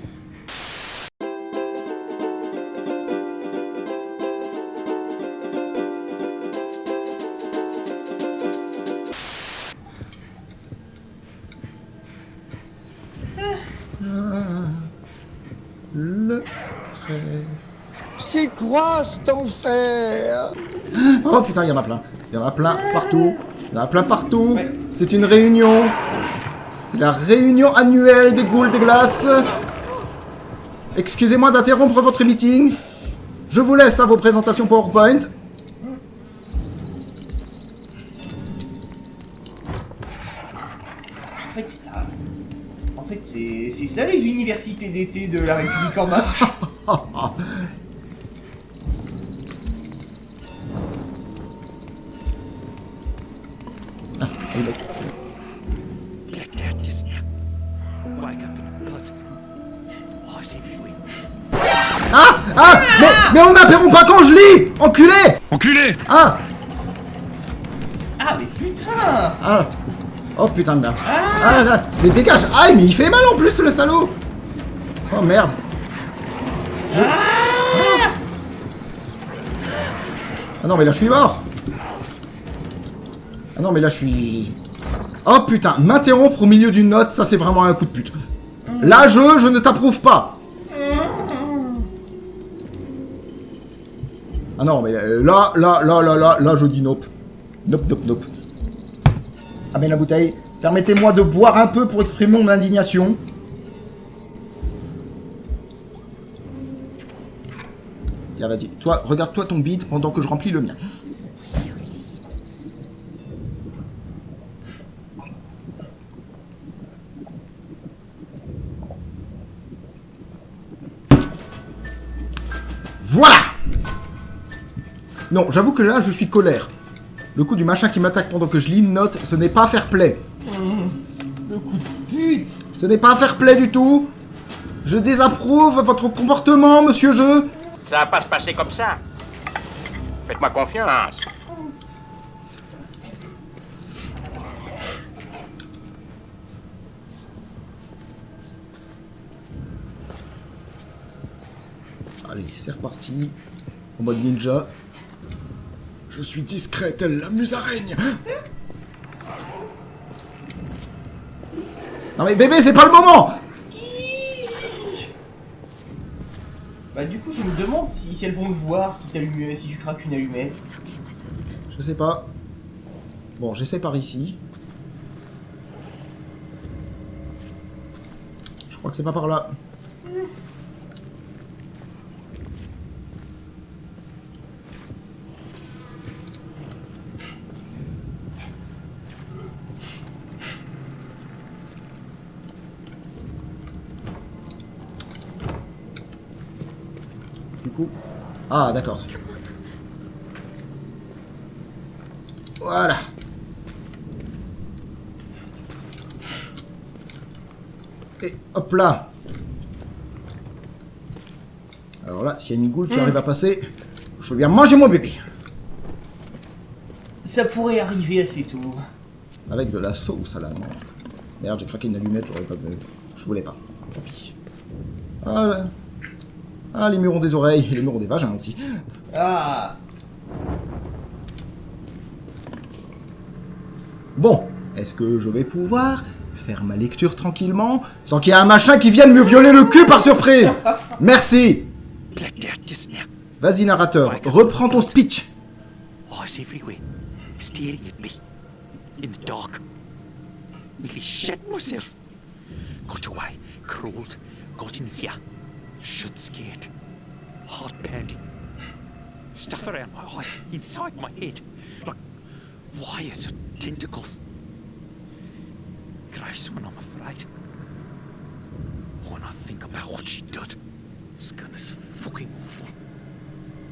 Le stress. J'y crois, cet enfer. Oh putain, il y en a plein. Il y en a plein partout. Il y en a plein partout. Ouais. C'est une réunion. C'est la réunion annuelle des ghouls des glaces. Excusez-moi d'interrompre votre meeting. Je vous laisse à vos présentations PowerPoint. En fait, c'est ça les universités d'été de la République en marche. Mais on m'interrompt pas quand je lis. Enculé. Enculé. Ah mais putain. Oh putain de merde. Mais dégage. Mais il fait mal en plus le salaud. Oh merde. Ah non mais là je suis mort. Ah non mais là je suis... Oh putain, m'interrompre au milieu d'une note, ça c'est vraiment un coup de pute. Là je ne t'approuve pas. Ah non mais là je dis nope. Nope. Amène la bouteille. Permettez-moi de boire un peu pour exprimer mon indignation. Tiens, vas-y. Toi, regarde-toi ton bide pendant que je remplis le mien. Voilà! Non, j'avoue que là, je suis colère. Le coup du machin qui m'attaque pendant que je lis une note, ce n'est pas fair play. Le coup de pute. Ce n'est pas fair play du tout. Je désapprouve votre comportement, monsieur jeu. Ça va pas se passer comme ça. Faites-moi confiance. Allez, c'est reparti. En mode ninja. Je suis discret, telle la musaraigne. Non mais bébé, c'est pas le moment. Bah du coup, je me demande si elles vont le voir, si tu craques une allumette. Je sais pas. Bon, j'essaie par ici. Je crois que c'est pas par là. Ah, d'accord. Voilà. Et hop là. Alors là, s'il y a une goule qui arrive à passer, je veux bien manger mon bébé. Ça pourrait arriver assez tôt. Avec de la sauce à la menthe. Merde, j'ai craqué une allumette, j'aurais pas vu. Je voulais pas. Tant pis. Voilà. Ah, les murs ont des oreilles, et les murs ont des vagins aussi. Ah. Bon, est-ce que je vais pouvoir faire ma lecture tranquillement, sans qu'il y ait un machin qui vienne me violer le cul par surprise? Merci. Vas-y, narrateur, reprends ton speech. Shit scared, heart pounding, stuff around my eyes, inside my head, like wires or tentacles. Gross when I'm afraid. When I think about what she did, it's gonna fucking awful.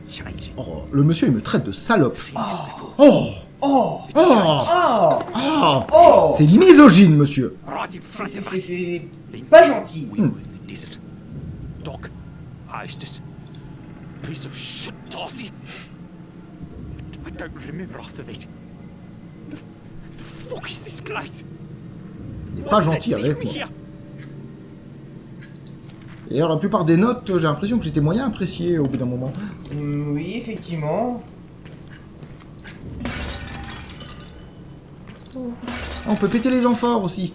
Changing. Oh, le monsieur il me traite de salope. C'est misogyne, monsieur. C'est pas gentil. Dog, hostess, piece of shit, Darcy. I don't remember after that. The fuck is this place? Il n'est pas gentil avec moi. Et alors, la plupart des notes, j'ai l'impression que j'étais moyen apprécié au bout d'un moment. Oui, effectivement. On peut péter les amphores aussi.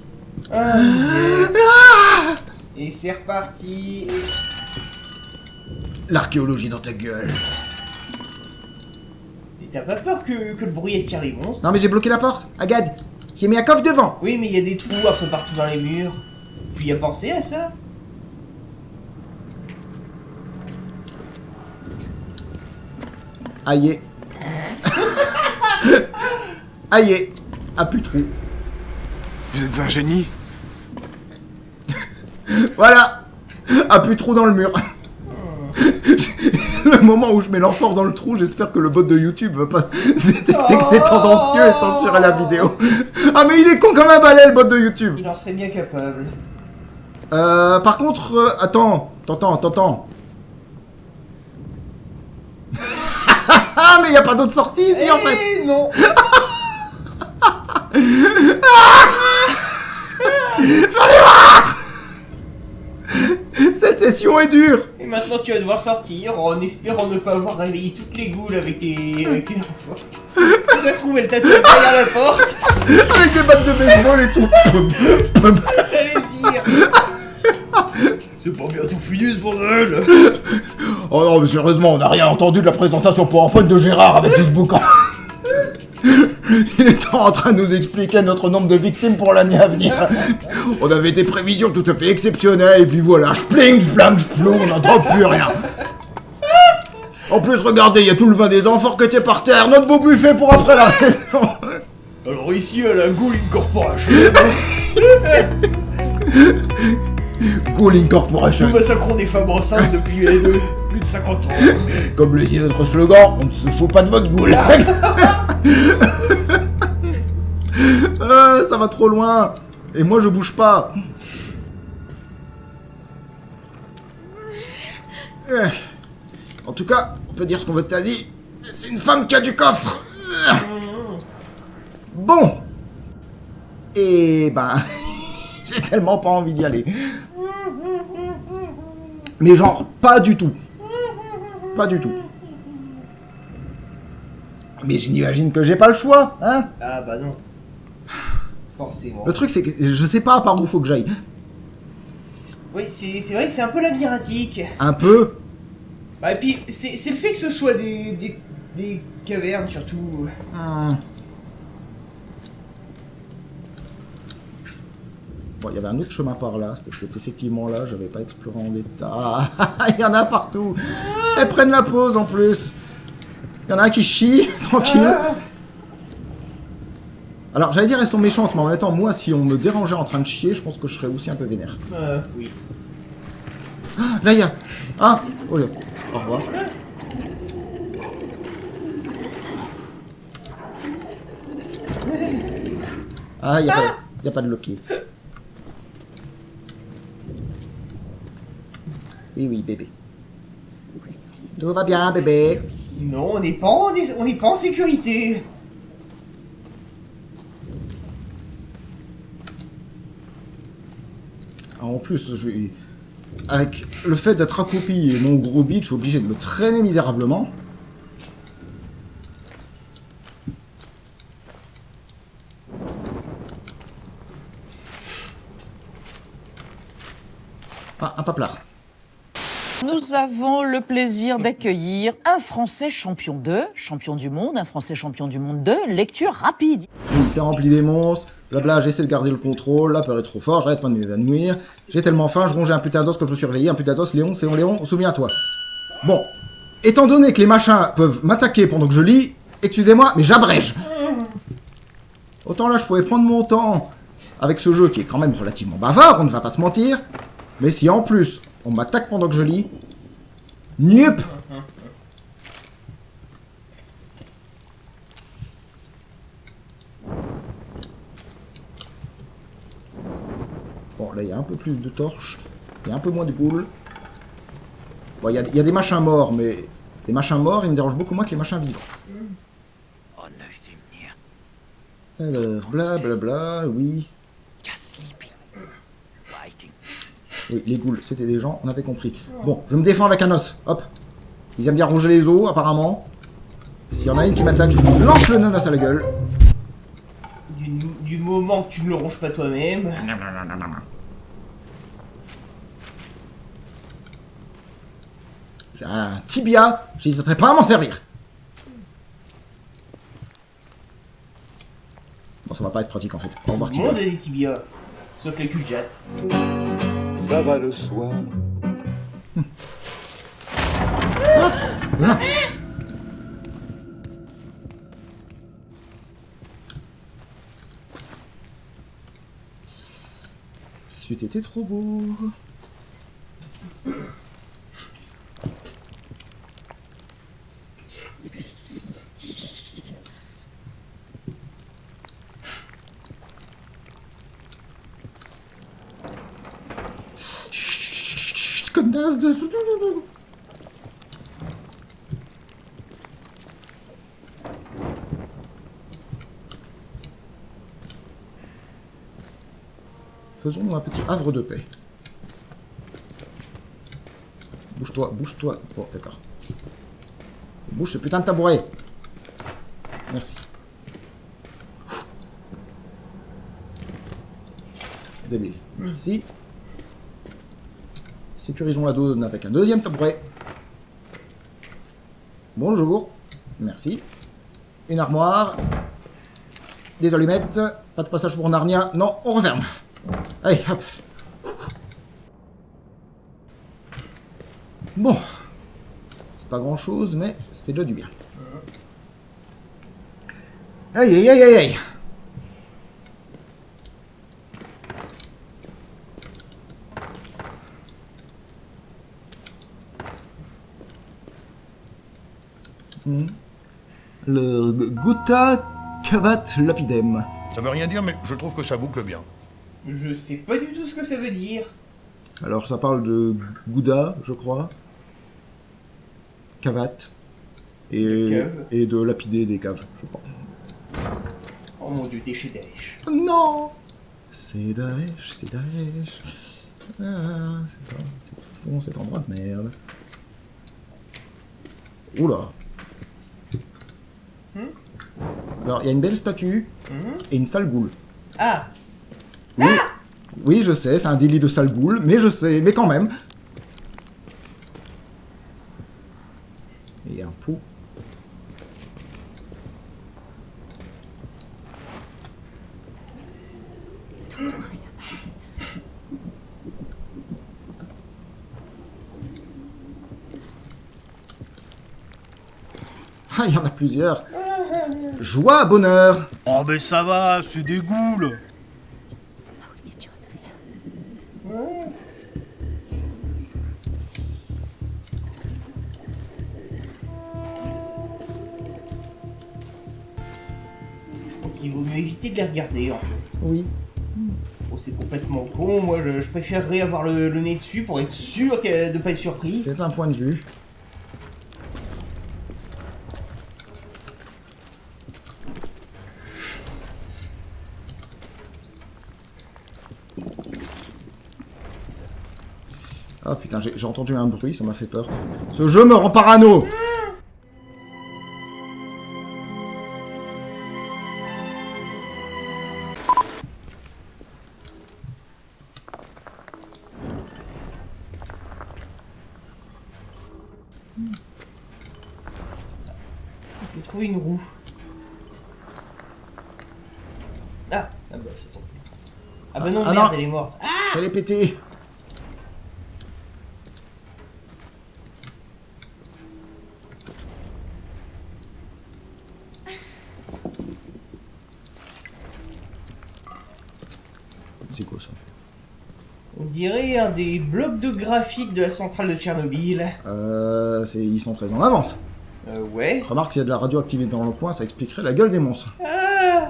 Et c'est reparti. L'archéologie dans ta gueule. Et t'as pas peur que le bruit attire les monstres? Non mais j'ai bloqué la porte. Regarde, j'ai mis un coffre devant. Oui, mais il y a des trous un peu partout dans les murs. Tu y as pensé à ça? Aïe. Aïe. Ah plus trop. Vous êtes un génie? Voilà. Ah plus trop dans le mur. Le moment où je mets l'enfort dans le trou, j'espère que le bot de YouTube va pas détecter que c'est tendancieux et censurer la vidéo. Ah mais il est con comme un balai le bot de YouTube. Il en serait bien capable. Par contre, attends. Ah mais y a pas d'autre sortie ici en fait. Non. J'en ai marre. Cette session est dure. Et maintenant tu vas devoir sortir en espérant ne pas avoir réveillé toutes les goules avec tes enfants. Si ça se trouve, elle t'a tué derrière la porte. Avec des battes de baseball et tout. J'allais dire. C'est pas bientôt fini ce bordel. Oh non mais sérieusement, on n'a rien entendu de la présentation PowerPoint de Gérard avec tout ce boucan. Il est en train de nous expliquer notre nombre de victimes pour l'année à venir. On avait des prévisions tout à fait exceptionnelles, et puis voilà, spling, splang, splou, on n'entend plus rien. En plus, regardez, il y a tout le vin des enfants qui était par terre, notre beau buffet pour après la réunion. Alors ici, à la Ghouling Corporation. Ghouling Corporation. Nous massacrons des femmes enceintes depuis plus de 50 ans. Comme le dit notre slogan, on ne se fout pas de votre goulag. Ça va trop loin. Et moi je bouge pas. En tout cas, on peut dire ce qu'on veut de Tazi. C'est une femme qui a du coffre. Bon. Et ben, j'ai tellement pas envie d'y aller. Mais genre, pas du tout. Pas du tout. Mais j'imagine que j'ai pas le choix, hein? Ah bah non. Forcément. Le truc c'est que je sais pas par où faut que j'aille. Oui, c'est vrai que c'est un peu labyrinthique. Un peu. Bah et puis, c'est le fait que ce soit des cavernes surtout. Bon, il y avait un autre chemin par là, c'était peut-être effectivement là, j'avais pas exploré en détail. Il y en a partout. Elles prennent la pause en plus. Il y en a un qui chie, tranquille. Alors, j'allais dire elles sont méchantes, mais en même temps, moi, si on me dérangeait en train de chier, je pense que je serais aussi un peu vénère. Oui. Ah, là, il y a... Ah, oh là. Au revoir. Ah, il n'y a pas de loquet. Oui, bébé. Tout va bien, bébé. Non, on n'est pas en sécurité. En plus, avec le fait d'être accroupi et mon gros beat, je suis obligé de me traîner misérablement. Ah, un paplard. Nous avons le plaisir d'accueillir un Français champion 2, champion du monde, un Français champion du monde 2, lecture rapide. Oui, c'est rempli des monstres, blabla, j'essaie de garder le contrôle, la peur est trop forte, j'arrête pas de m'évanouir, j'ai tellement faim, je rongeais un putain d'os que je me suis réveillé, un putain d'os, Léon, c'est Léon, souviens-toi. Bon, étant donné que les machins peuvent m'attaquer pendant que je lis, excusez-moi, mais j'abrège. Autant là, je pouvais prendre mon temps avec ce jeu qui est quand même relativement bavard, on ne va pas se mentir, mais si en plus on m'attaque pendant que je lis, niep. Bon, là, il y a un peu plus de torches. Il y a un peu moins de ghouls. Bon, il y a des machins morts, mais les machins morts, ils me dérangent beaucoup moins que les machins vivants. Alors, blablabla, oui. Oui, les ghouls, c'était des gens, on avait compris. Bon, je me défends avec un os. Hop. Ils aiment bien ronger les os, apparemment. S'il y en a une qui m'attaque, je lui lance le nanos à la gueule. Du moment que tu ne le ronges pas toi-même. J'ai un tibia, j'hésiterai pas à m'en servir. Bon, ça va pas être pratique en fait. Au revoir, Tout le monde tibia. a des tibias. Sauf les culjats. Ça va le soir. Ah. C'eût été trop beau. Chut, connasse de... Faisons un petit havre de paix. Bouge-toi, bouge-toi. Bon, d'accord. Bouge ce putain de tabouret. Merci. Débile. Merci. Sécurisons la zone avec un deuxième tabouret. Bonjour. Merci. Une armoire. Des allumettes. Pas de passage pour Narnia. Non, on referme. Allez, hop. Bon. C'est pas grand chose, mais ça fait déjà du bien. Aïe, aïe, aïe, aïe, aïe. Le Gutta Cavat Lapidem. Ça veut rien dire, mais je trouve que ça boucle bien. Je sais pas du tout ce que ça veut dire. Alors ça parle de Gouda, je crois. Cavat. Et de lapider des caves, je crois. Oh mon dieu, t'es chez Daesh. Non. C'est Daesh, c'est Daesh. Ah, c'est profond cet endroit de merde. Oula. Alors, il y a une belle statue et une sale goule. Ah. Oui, oui, je sais, c'est un délit de sale goule, mais je sais, mais quand même. Et il y a un pot. Ah, il y en a plusieurs. Joie, bonheur. Oh, mais ça va, c'est des goules. Je crois qu'il vaut mieux éviter de les regarder en fait. Oui. Oh, c'est complètement con, moi je préférerais avoir le nez dessus pour être sûr de pas être surpris. C'est un point de vue. Ah putain, j'ai entendu un bruit, ça m'a fait peur. Ce jeu me rend parano. Il faut trouver une roue. Ah bah ça tombe. Ah bah non, Ah merde, non. elle est morte. Ah, Elle est pétée. C'est quoi ça? on dirait un des blocs de graphique de la centrale de Tchernobyl. Ils sont très en avance. Ouais. Remarque, s'il y a de la radioactivité dans le coin, ça expliquerait la gueule des monstres. Ah,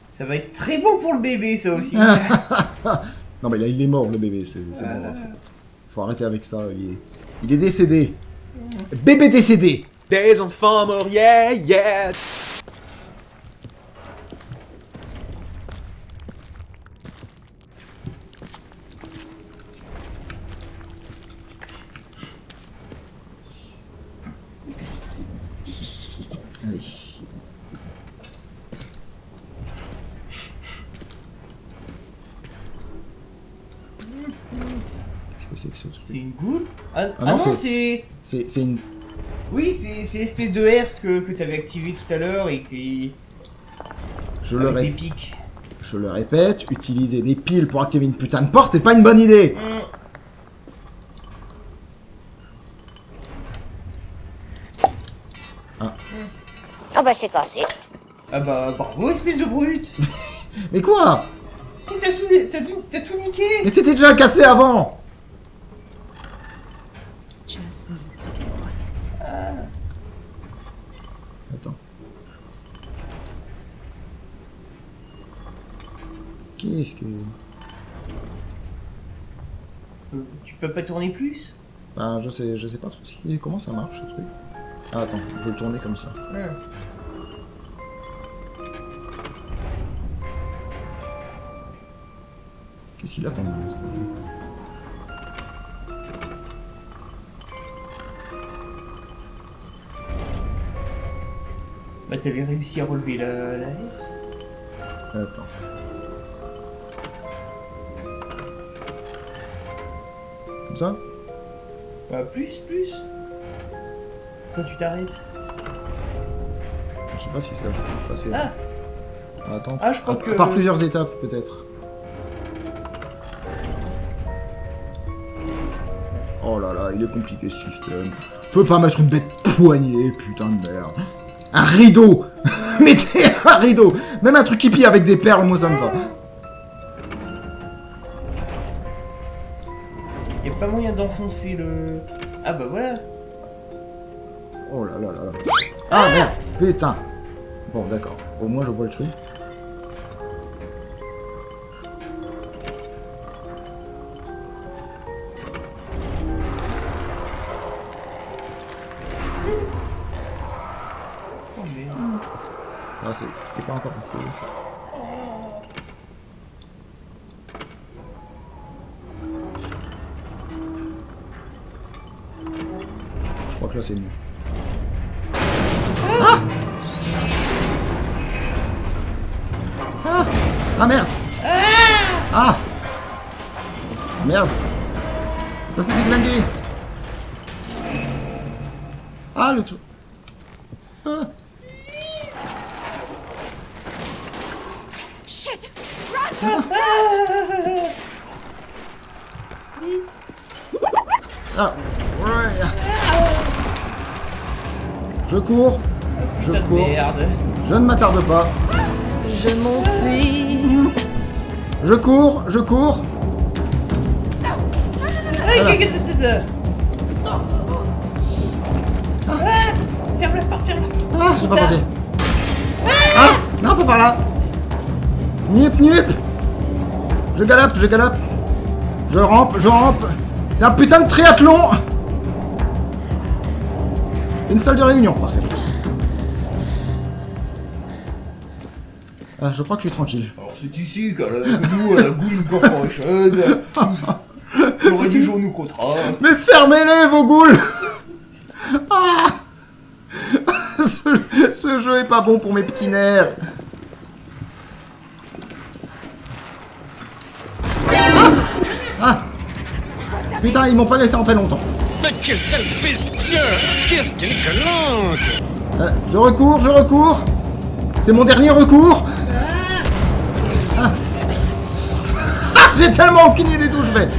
ça va être très bon pour le bébé, ça aussi. Non mais là, il est mort, le bébé, c'est bon. Faut arrêter avec ça, il est décédé. Bébé décédé. Des enfants morts, yeah, yeah. Allez. que c'est que ce truc? C'est une goule? Ah non, non, c'est une... Oui, c'est l'espèce de herst que t'avais activé tout à l'heure et qui... Avec des pics. Je le répète, utiliser des piles pour activer une putain de porte, c'est pas une bonne idée. Ah. Ah bah c'est cassé. Ah bah bravo, espèce de brute. Mais quoi? T'as tout niqué. Mais c'était déjà cassé avant. Just need to be quiet. Attends. Qu'est-ce que... Tu peux pas tourner plus? Bah je sais pas trop comment ça marche ce truc. Ah attends, on peut le tourner comme ça. Qu'est-ce qu'il attend de moi, ce truc ? Bah t'avais réussi à relever la herse. Attends. Comme ça? Bah plus. Quand tu t'arrêtes. Je sais pas si ça s'est passé. Ah. Attends. Ah, je crois que... Par plusieurs étapes peut-être. Oh là là, il est compliqué ce système. On peut pas mettre une bête poignée, putain de merde. Un rideau. Mettez un rideau. Même un truc qui pille avec des perles, moi ça me va. Y'a pas moyen d'enfoncer le... Ah bah voilà. Oh là là là là. Ah merde, putain. Bon d'accord, au moins je vois le truc. Oh merde. Ah c'est pas encore assez. Je crois que là c'est mieux. Ah merde. Ah merde. Ça s'est déglingué. Ah le truc. Ah. Shit! Ah ouais. Je cours. Je cours. Merde. Je ne m'attarde pas. Je m'enfuis. Je cours, je cours. Voilà. Ferme la porte, ferme la porte. Ah, j'ai pas pensé. Ah, non, pas par là. Nip, nip. Je galope, je galope. Je rampe, je rampe. C'est un putain de triathlon. Une salle de réunion, parfait. Ah, je crois que je suis tranquille. Alors c'est ici que nous, à la Ghoul Corporation, j'aurais dit jour nous contrat. Mais fermez-les, vos ghouls. Ah. Ce jeu est pas bon pour mes petits nerfs. Ah. Putain, ils m'ont pas laissé en paix longtemps. Mais quel sale bestiole! Qu'est-ce qu'elle est collante! Je recours, je recours. C'est mon dernier recours. Ah. J'ai tellement aucune idée d'où je vais.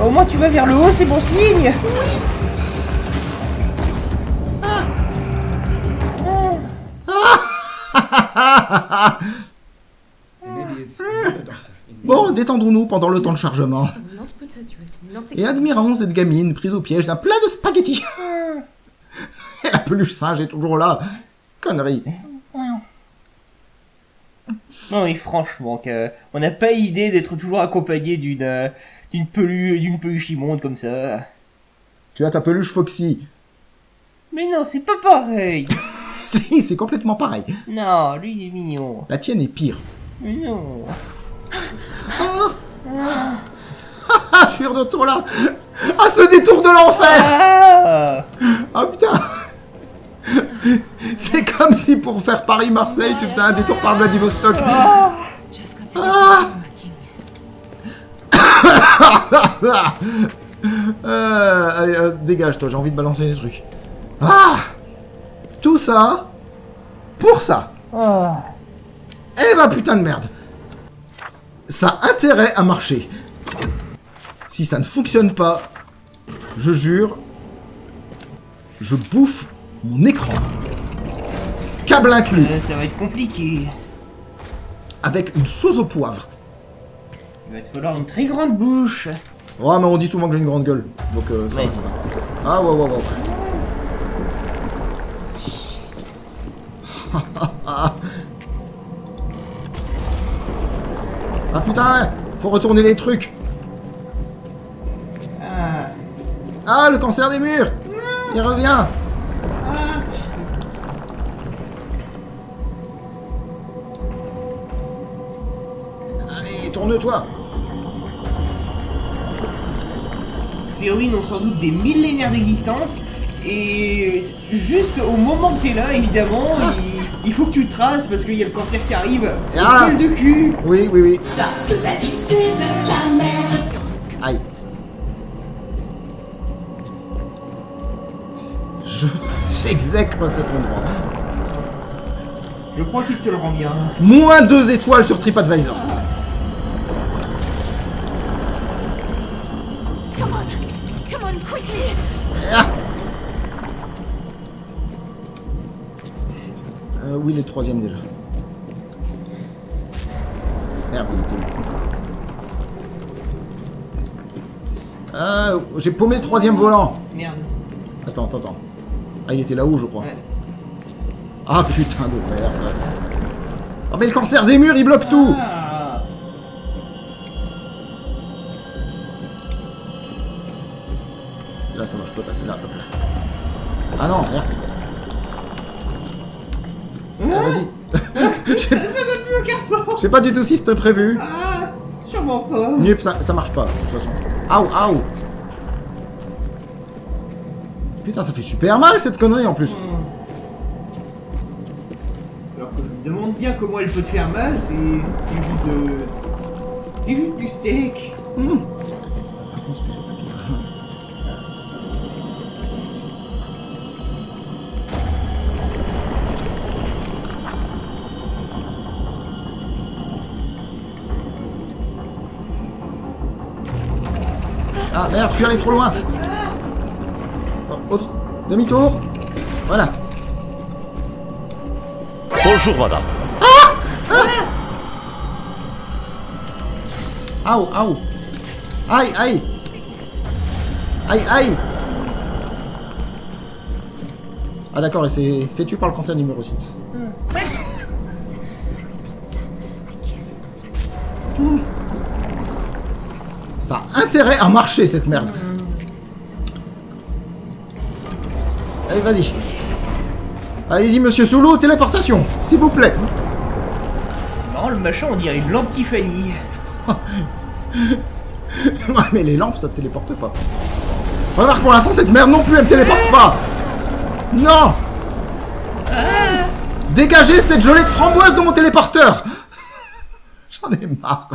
Au moins tu vas vers le haut, c'est bon signe. Bon, détendons-nous pendant le temps de chargement. Et admirons cette gamine prise au piège d'un plat de spaghettis. Et la peluche singe est toujours là. Connerie. Non mais franchement, on n'a pas idée d'être toujours accompagné d'une peluche immonde comme ça. Tu as ta peluche Foxy. Mais non, c'est pas pareil. Si, c'est complètement pareil. Non, lui il est mignon. La tienne est pire. Mais non. Ah, je suis de retour là. Ah, ce détour de l'enfer. Ah putain. C'est comme si pour faire Paris-Marseille, tu faisais un détour par Vladivostok. Just got to get working. Allez, dégage-toi, j'ai envie de balancer des trucs. Ah! Tout ça pour ça. Eh ben putain de merde. Ça a intérêt à marcher. Si ça ne fonctionne pas, je jure, je bouffe mon écran. Câble inclus. Ça va être compliqué. Avec une sauce au poivre. Il va te falloir une très grande bouche. Ouais, mais on dit souvent que j'ai une grande gueule. Donc ça va, ça va. Ah ouais. Ah putain, faut retourner les trucs. Ah, le cancer des murs. Il revient. Allez, tourne-toi. Ces ruines ont sans doute des millénaires d'existence. Et juste au moment que t'es là, évidemment, il faut que tu traces parce qu'il y a le cancer qui arrive. Ah. Gueule de cul. Oui. Parce que la vie c'est de la merde. Aïe. J'exècre cet endroit. Je crois qu'il te le rend bien. Moins 2 étoiles sur TripAdvisor. Come on, quickly. Ah. Oui, il est le troisième déjà. Merde, il était où? Ah, j'ai paumé le troisième volant. Merde. Attends. Ah, il était là-haut, je crois. Ouais. Ah, putain de merde. Oh, mais le cancer des murs, il bloque tout. Là, ça va, je peux passer là, hop là. Ah non, merde. Ah, vas-y. Ça n'a plus aucun sens. Je sais pas du tout si c'était prévu. Ah, sûrement pas. Nip, ça marche pas, de toute façon. Aouh. Putain, ça fait super mal cette connerie en plus. Alors que je me demande bien comment elle peut te faire mal, c'est juste de... C'est juste du steak. Ah merde, je suis allé trop loin. Oh, autre. Demi-tour. Voilà. Bonjour, madame. Aïe. Aïe. Ah d'accord, et c'est fait tuer par le cancer du mur aussi. Ça a intérêt à marcher cette merde. Allez, vas-y. Allez-y, monsieur Solo, téléportation, s'il vous plaît. C'est marrant, le machin, on dirait une lampe Tiffany. Ouais, mais les lampes, ça te téléporte pas. Remarque, pour l'instant, cette merde non plus, elle me téléporte pas. Non. Dégagez cette gelée de framboise de mon téléporteur. J'en ai marre.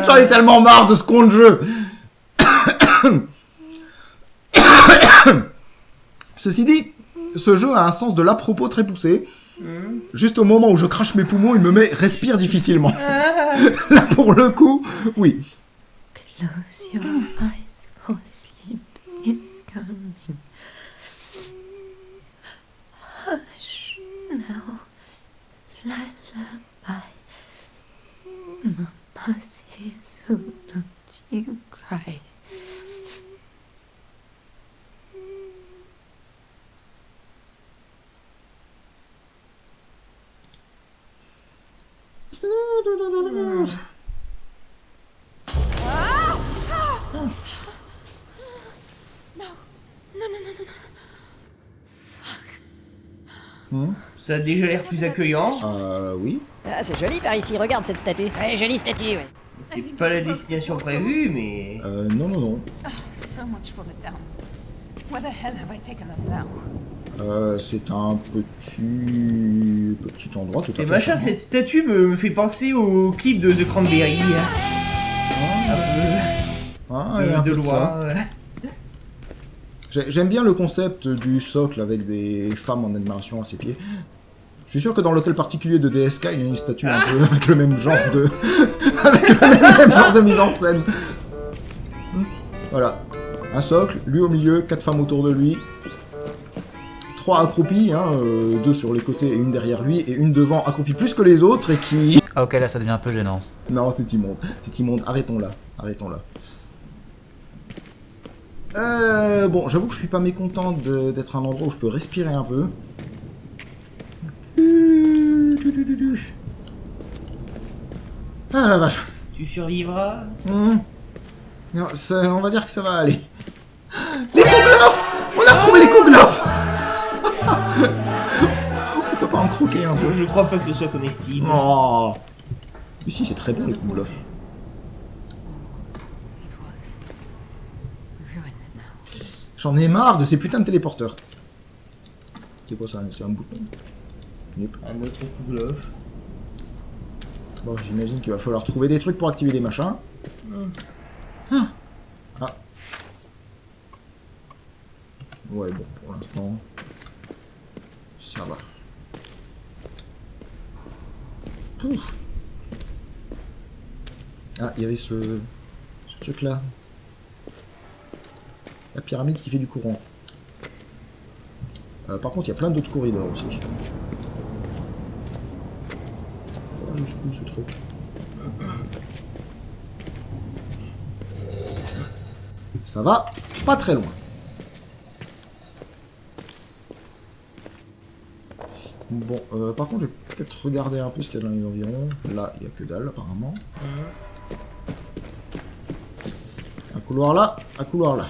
J'en ai tellement marre de ce con de jeu. Ceci dit, ce jeu a un sens de l'à-propos très poussé. Juste au moment où je crache mes poumons, il me met respire difficilement. Là, pour le coup, oui. Close your eyes for sleep is coming. Hush now, lullaby. Mama's here, so don't you cry. Ça a déjà l'air plus accueillant. Oui. Ah, c'est joli par ici, regarde cette statue. Ouais, jolie statue, ouais. C'est pas la destination prévue, mais... Non. So much for the town. Where the hell have I taken us now? C'est un petit endroit tout à fait. Et machin, charmant. cette statue me fait penser au clip de The Cranberry. Ah, il y a un de peu de ça. loin. J'aime bien le concept du socle avec des femmes en admiration à ses pieds. Je suis sûr que dans l'hôtel particulier de DSK, il y a une statue un peu avec le même genre de... avec le même genre de mise en scène. Voilà. Un socle, lui au milieu, 4 femmes autour de lui. 3 accroupies, hein, 2 sur les côtés et une derrière lui, et une devant accroupie plus que les autres et qui... Ah ok, là ça devient un peu gênant. Non, c'est immonde. C'est immonde. Arrêtons-la. Arrêtons-la. Bon, j'avoue que je suis pas mécontent d'être un endroit où je peux respirer un peu. Ah la vache. Tu survivras. Non, on va dire que ça va aller. Les kouglof! On a retrouvé les kouglof! On peut pas en croquer un peu. Je crois pas que ce soit comestible. Oh. Mais si, c'est très bien les kouglof. J'en ai marre de ces putains de téléporteurs. C'est quoi ça? C'est un bouton? Yep. Un autre kouglof. Bon, j'imagine qu'il va falloir trouver des trucs pour activer des machins. Ah. Ah. Ouais, bon, pour l'instant, ça va. Pouf. Ah, il y avait ce truc-là. La pyramide qui fait du courant. Par contre, il y a plein d'autres corridors aussi. Ça va jusqu'où ce truc? Ça va pas très loin. Bon, par contre, je vais peut-être regarder un peu ce qu'il y a dans les environs. Là, il n'y a que dalle, apparemment. Un couloir là, un couloir là.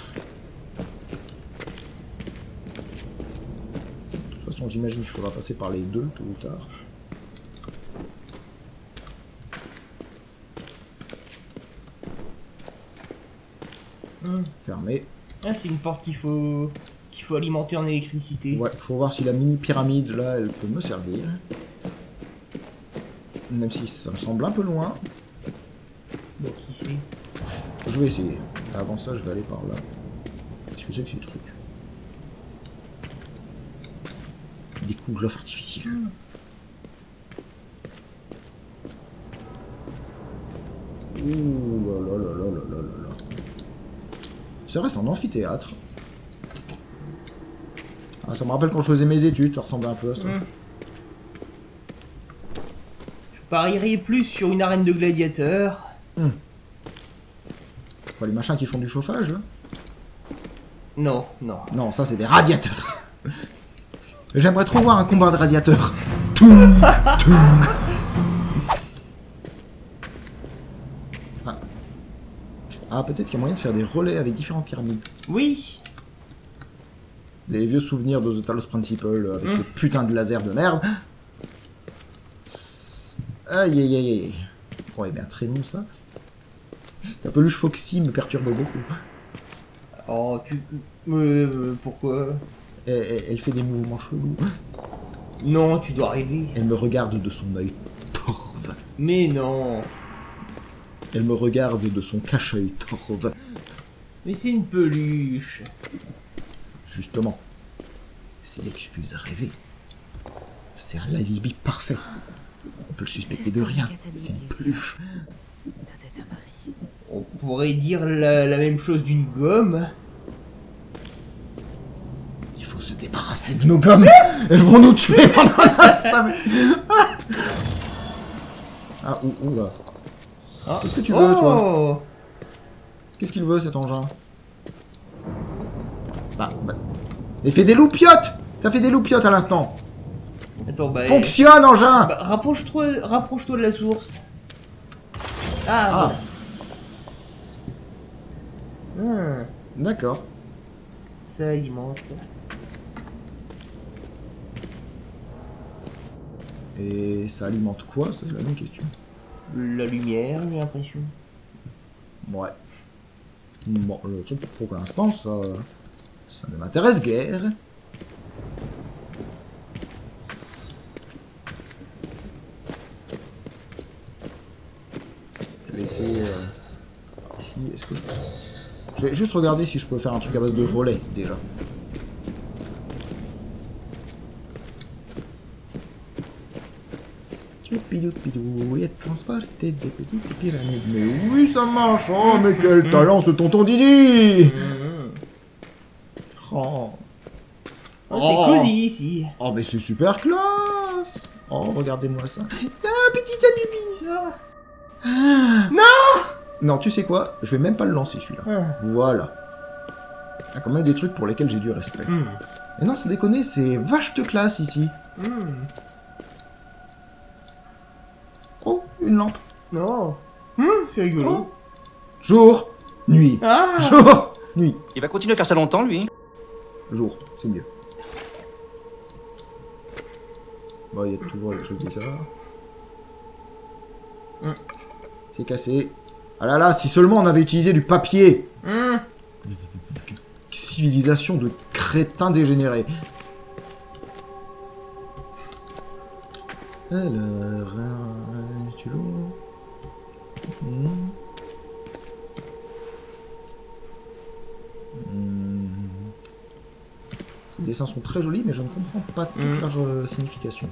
De toute façon, j'imagine qu'il faudra passer par les deux, tôt ou tard. Fermé. Ah, c'est une porte qu'il faut alimenter en électricité. Ouais, il faut voir si la mini pyramide là, elle peut me servir. Même si ça me semble un peu loin. Bon, qui sait? Je vais essayer. Avant ça, je vais aller par là. Qu'est-ce que c'est que ces trucs? Des kouglof artificiels. Ouh là là là là là là là. C'est vrai, c'est un amphithéâtre. Ah, ça me rappelle quand je faisais mes études, ça ressemblait un peu à ça. Je parierais plus sur une arène de gladiateurs. Quoi, les machins qui font du chauffage, là? Non, non. Non, ça, c'est des radiateurs. J'aimerais trop voir un combat de radiateurs. Toum, toum. Ah, peut-être qu'il y a moyen de faire des relais avec différentes pyramides. Oui. Des vieux souvenirs de The Talos Principle avec ces putains de lasers de merde. Aïe aïe aïe aïe. Ouais, bien très long ça. Ta peluche Foxy me perturbe beaucoup. Oh, pourquoi? Elle fait des mouvements chelous. Non, tu dois rêver. Elle me regarde de son œil torve. Mais non. Elle me regarde de son cache-œil torve. Mais c'est une peluche. Justement, c'est l'excuse rêvée. C'est un alibi parfait. On peut le suspecter de rien. C'est une peluche. On pourrait dire la même chose d'une gomme. Il faut se débarrasser de nos gommes. Elles vont nous tuer pendant la semaine. Ah, oula. Qu'est-ce que tu veux, toi? Qu'est-ce qu'il veut, cet engin? Bah. Et fais des loupiottes! T'as fait des loupiottes à l'instant! Attends, bah... Fonctionne, engin! Bah, rapproche-toi de la source. Ah. Voilà. D'accord. Ça alimente. Et ça alimente quoi? C'est la même question. La lumière, j'ai l'impression. Ouais. Bon, le truc pour l'instant, ça ne m'intéresse guère. passer ici. Est-ce que... Je vais juste regarder si je peux faire un truc à base de relais, déjà. Choupidou, et transporter des petites pyramides. Mais oui, ça marche. Oh, mais quel talent, ce tonton Didi. Oh. Oh, c'est cosy ici. Oh, mais c'est super classe. Oh, regardez-moi ça. Ah, petit Anubis. Non. Non, tu sais quoi? Je vais même pas le lancer, celui-là. Voilà. Il y a quand même des trucs pour lesquels j'ai du respect. Et non, sans déconner, c'est vache de classe, ici. Oh, une lampe. Non. C'est rigolo. Oh. Jour. Nuit. Ah. Jour. Nuit. Il va continuer à faire ça longtemps, lui. Jour, c'est mieux. Bon, il y a toujours les trucs bizarres. C'est cassé. Ah là là, si seulement on avait utilisé du papier. Civilisation de crétins dégénérés. Alors, tu l'ouvres. Ces dessins sont très jolis, mais je ne comprends pas toute leur signification.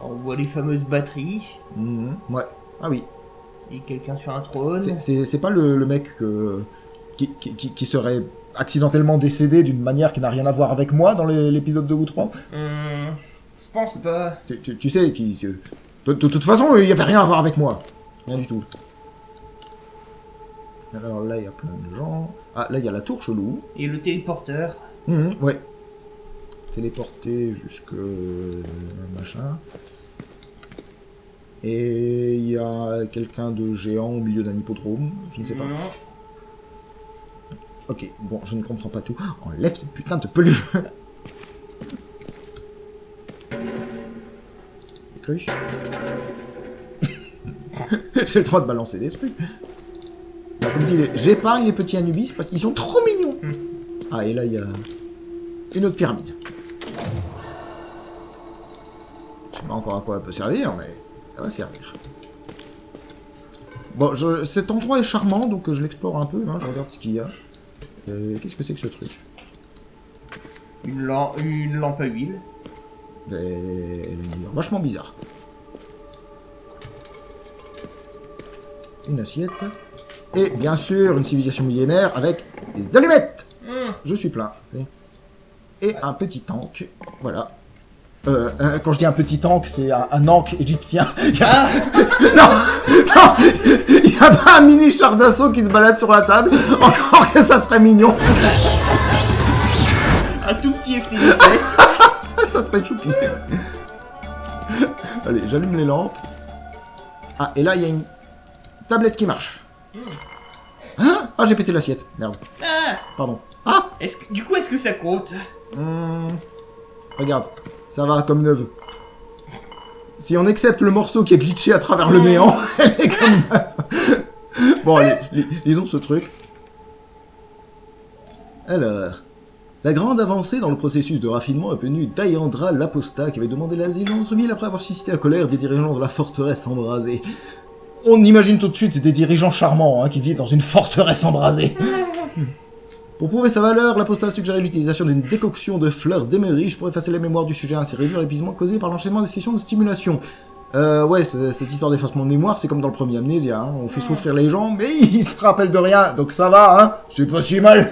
On voit les fameuses batteries. Ouais. Ah oui. Et quelqu'un sur un trône. C'est pas le mec qui serait accidentellement décédé d'une manière qui n'a rien à voir avec moi dans l'épisode 2 ou 3 Je pense pas. Tu sais, de toute façon, il n'y avait rien à voir avec moi. Rien du tout. Alors là, il y a plein de gens. Ah, là, il y a la tour chelou. Et le téléporteur. Ouais. Téléporté jusque... machin. Et il y a quelqu'un de géant au milieu d'un hippodrome. Je ne sais pas. Ok, bon, je ne comprends pas tout. Enlève cette putain de peluche. Les cruches. J'ai le droit de balancer des trucs. Alors, comme dit, j'épargne les petits Anubis parce qu'ils sont trop mignons. Ah, et là, il y a une autre pyramide. Je sais pas encore à quoi elle peut servir, mais elle va servir. Bon, cet endroit est charmant, donc je l'explore un peu. Hein, je regarde ce qu'il y a. Qu'est-ce que c'est que ce truc? Une lampe à huile. Elle a une odeur vachement bizarre. Une assiette. Et bien sûr, une civilisation millénaire avec des allumettes. Je suis plein. Et un petit tank. Voilà. Quand je dis un petit tank, c'est un ankh égyptien. Non, il n'y a pas un mini char d'assaut qui se balade sur la table. Encore que ça serait mignon. Un tout petit FT17. Ça serait choupi. Allez, j'allume les lampes. Ah, et là, il y a une tablette qui marche. Ah, j'ai pété l'assiette. Merde. Pardon. Ah, du coup, est-ce que ça compte? Regarde, ça va comme neuve. Si on accepte le morceau qui est glitché à travers le néant, elle est comme neuve. Bon, allez, lisons ce truc. Alors, la grande avancée dans le processus de raffinement est venue d'Ayandra l'Apostat qui avait demandé l'asile dans notre ville après avoir suscité la colère des dirigeants de la forteresse embrasée. On imagine tout de suite des dirigeants charmants hein, qui vivent dans une forteresse embrasée. Pour prouver sa valeur, l'Apostat a suggéré l'utilisation d'une décoction de fleurs d'émeriche pour effacer la mémoire du sujet, ainsi réduire l'épuisement causé par l'enchaînement des sessions de stimulation. Ouais, cette histoire d'effacement de mémoire, c'est comme dans le premier Amnésia, hein. On fait souffrir les gens, mais ils se rappellent de rien, donc ça va, hein, c'est pas si mal.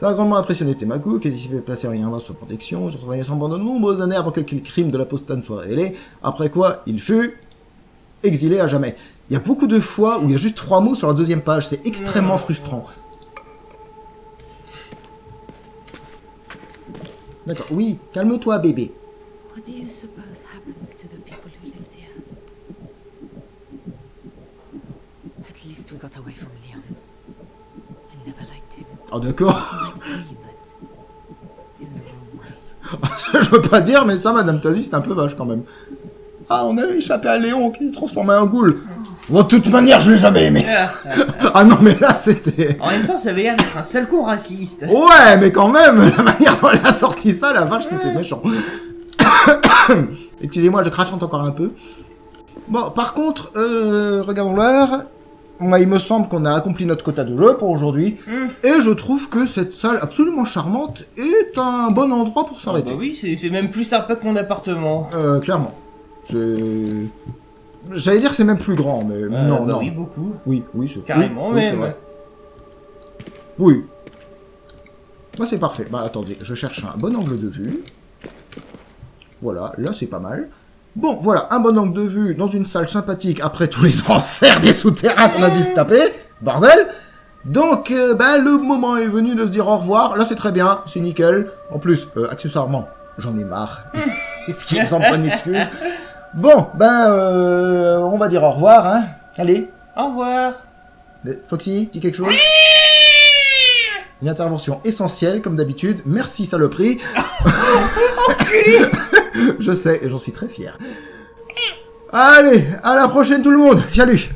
Ça a grandement impressionné Temaku, qui s'y fait placer rien dans sa protection, se retrouvait sans pendant de nombreuses années avant que le crime de l'Apostat ne soit révélé, après quoi il fut exilé à jamais. Il y a beaucoup de fois où il y a juste 3 mots sur la deuxième page, c'est extrêmement frustrant. D'accord, oui, calme-toi bébé. What do you suppose happens to the people who lived here? At least we got away from Leon. I never liked him. Ah d'accord. In the wrong way. Je veux pas dire, mais ça, Madame Tazi, c'est un peu vache quand même. Ah, on a échappé à Léon qui s'est transformé en ghoul. Bon, de toute manière, je l'ai jamais aimé. Ah non, mais là, c'était... En même temps, ça avait l'air d'être un sale con raciste. Ouais, mais quand même, la manière dont elle a sorti ça, la vache, c'était méchant. Excusez-moi, je crachante encore un peu. Bon, par contre, regardons l'heure. Moi, il me semble qu'on a accompli notre quota de jeu pour aujourd'hui. Et je trouve que cette salle absolument charmante est un bon endroit pour s'arrêter. Bah oui, c'est même plus sympa que mon appartement. Clairement. J'allais dire que c'est même plus grand, mais non, bah non. Oui, beaucoup. Oui, c'est carrément, oui, même. C'est vrai. Oui. Bah, c'est parfait. Bah, attendez, je cherche un bon angle de vue. Voilà, là, c'est pas mal. Bon, voilà, un bon angle de vue dans une salle sympathique après tous les enfers des souterrains qu'on a dû se taper. Bordel. Donc, bah, le moment est venu de se dire au revoir. Là, c'est très bien, c'est nickel. En plus, accessoirement, j'en ai marre. Ce qui ne semble pas une excuse. Bon, ben, on va dire au revoir, hein. Allez. Au revoir. Foxy, dis quelque chose? Une intervention essentielle, comme d'habitude. Merci, saloperie. Je sais, et j'en suis très fier. Allez, à la prochaine tout le monde. Salut.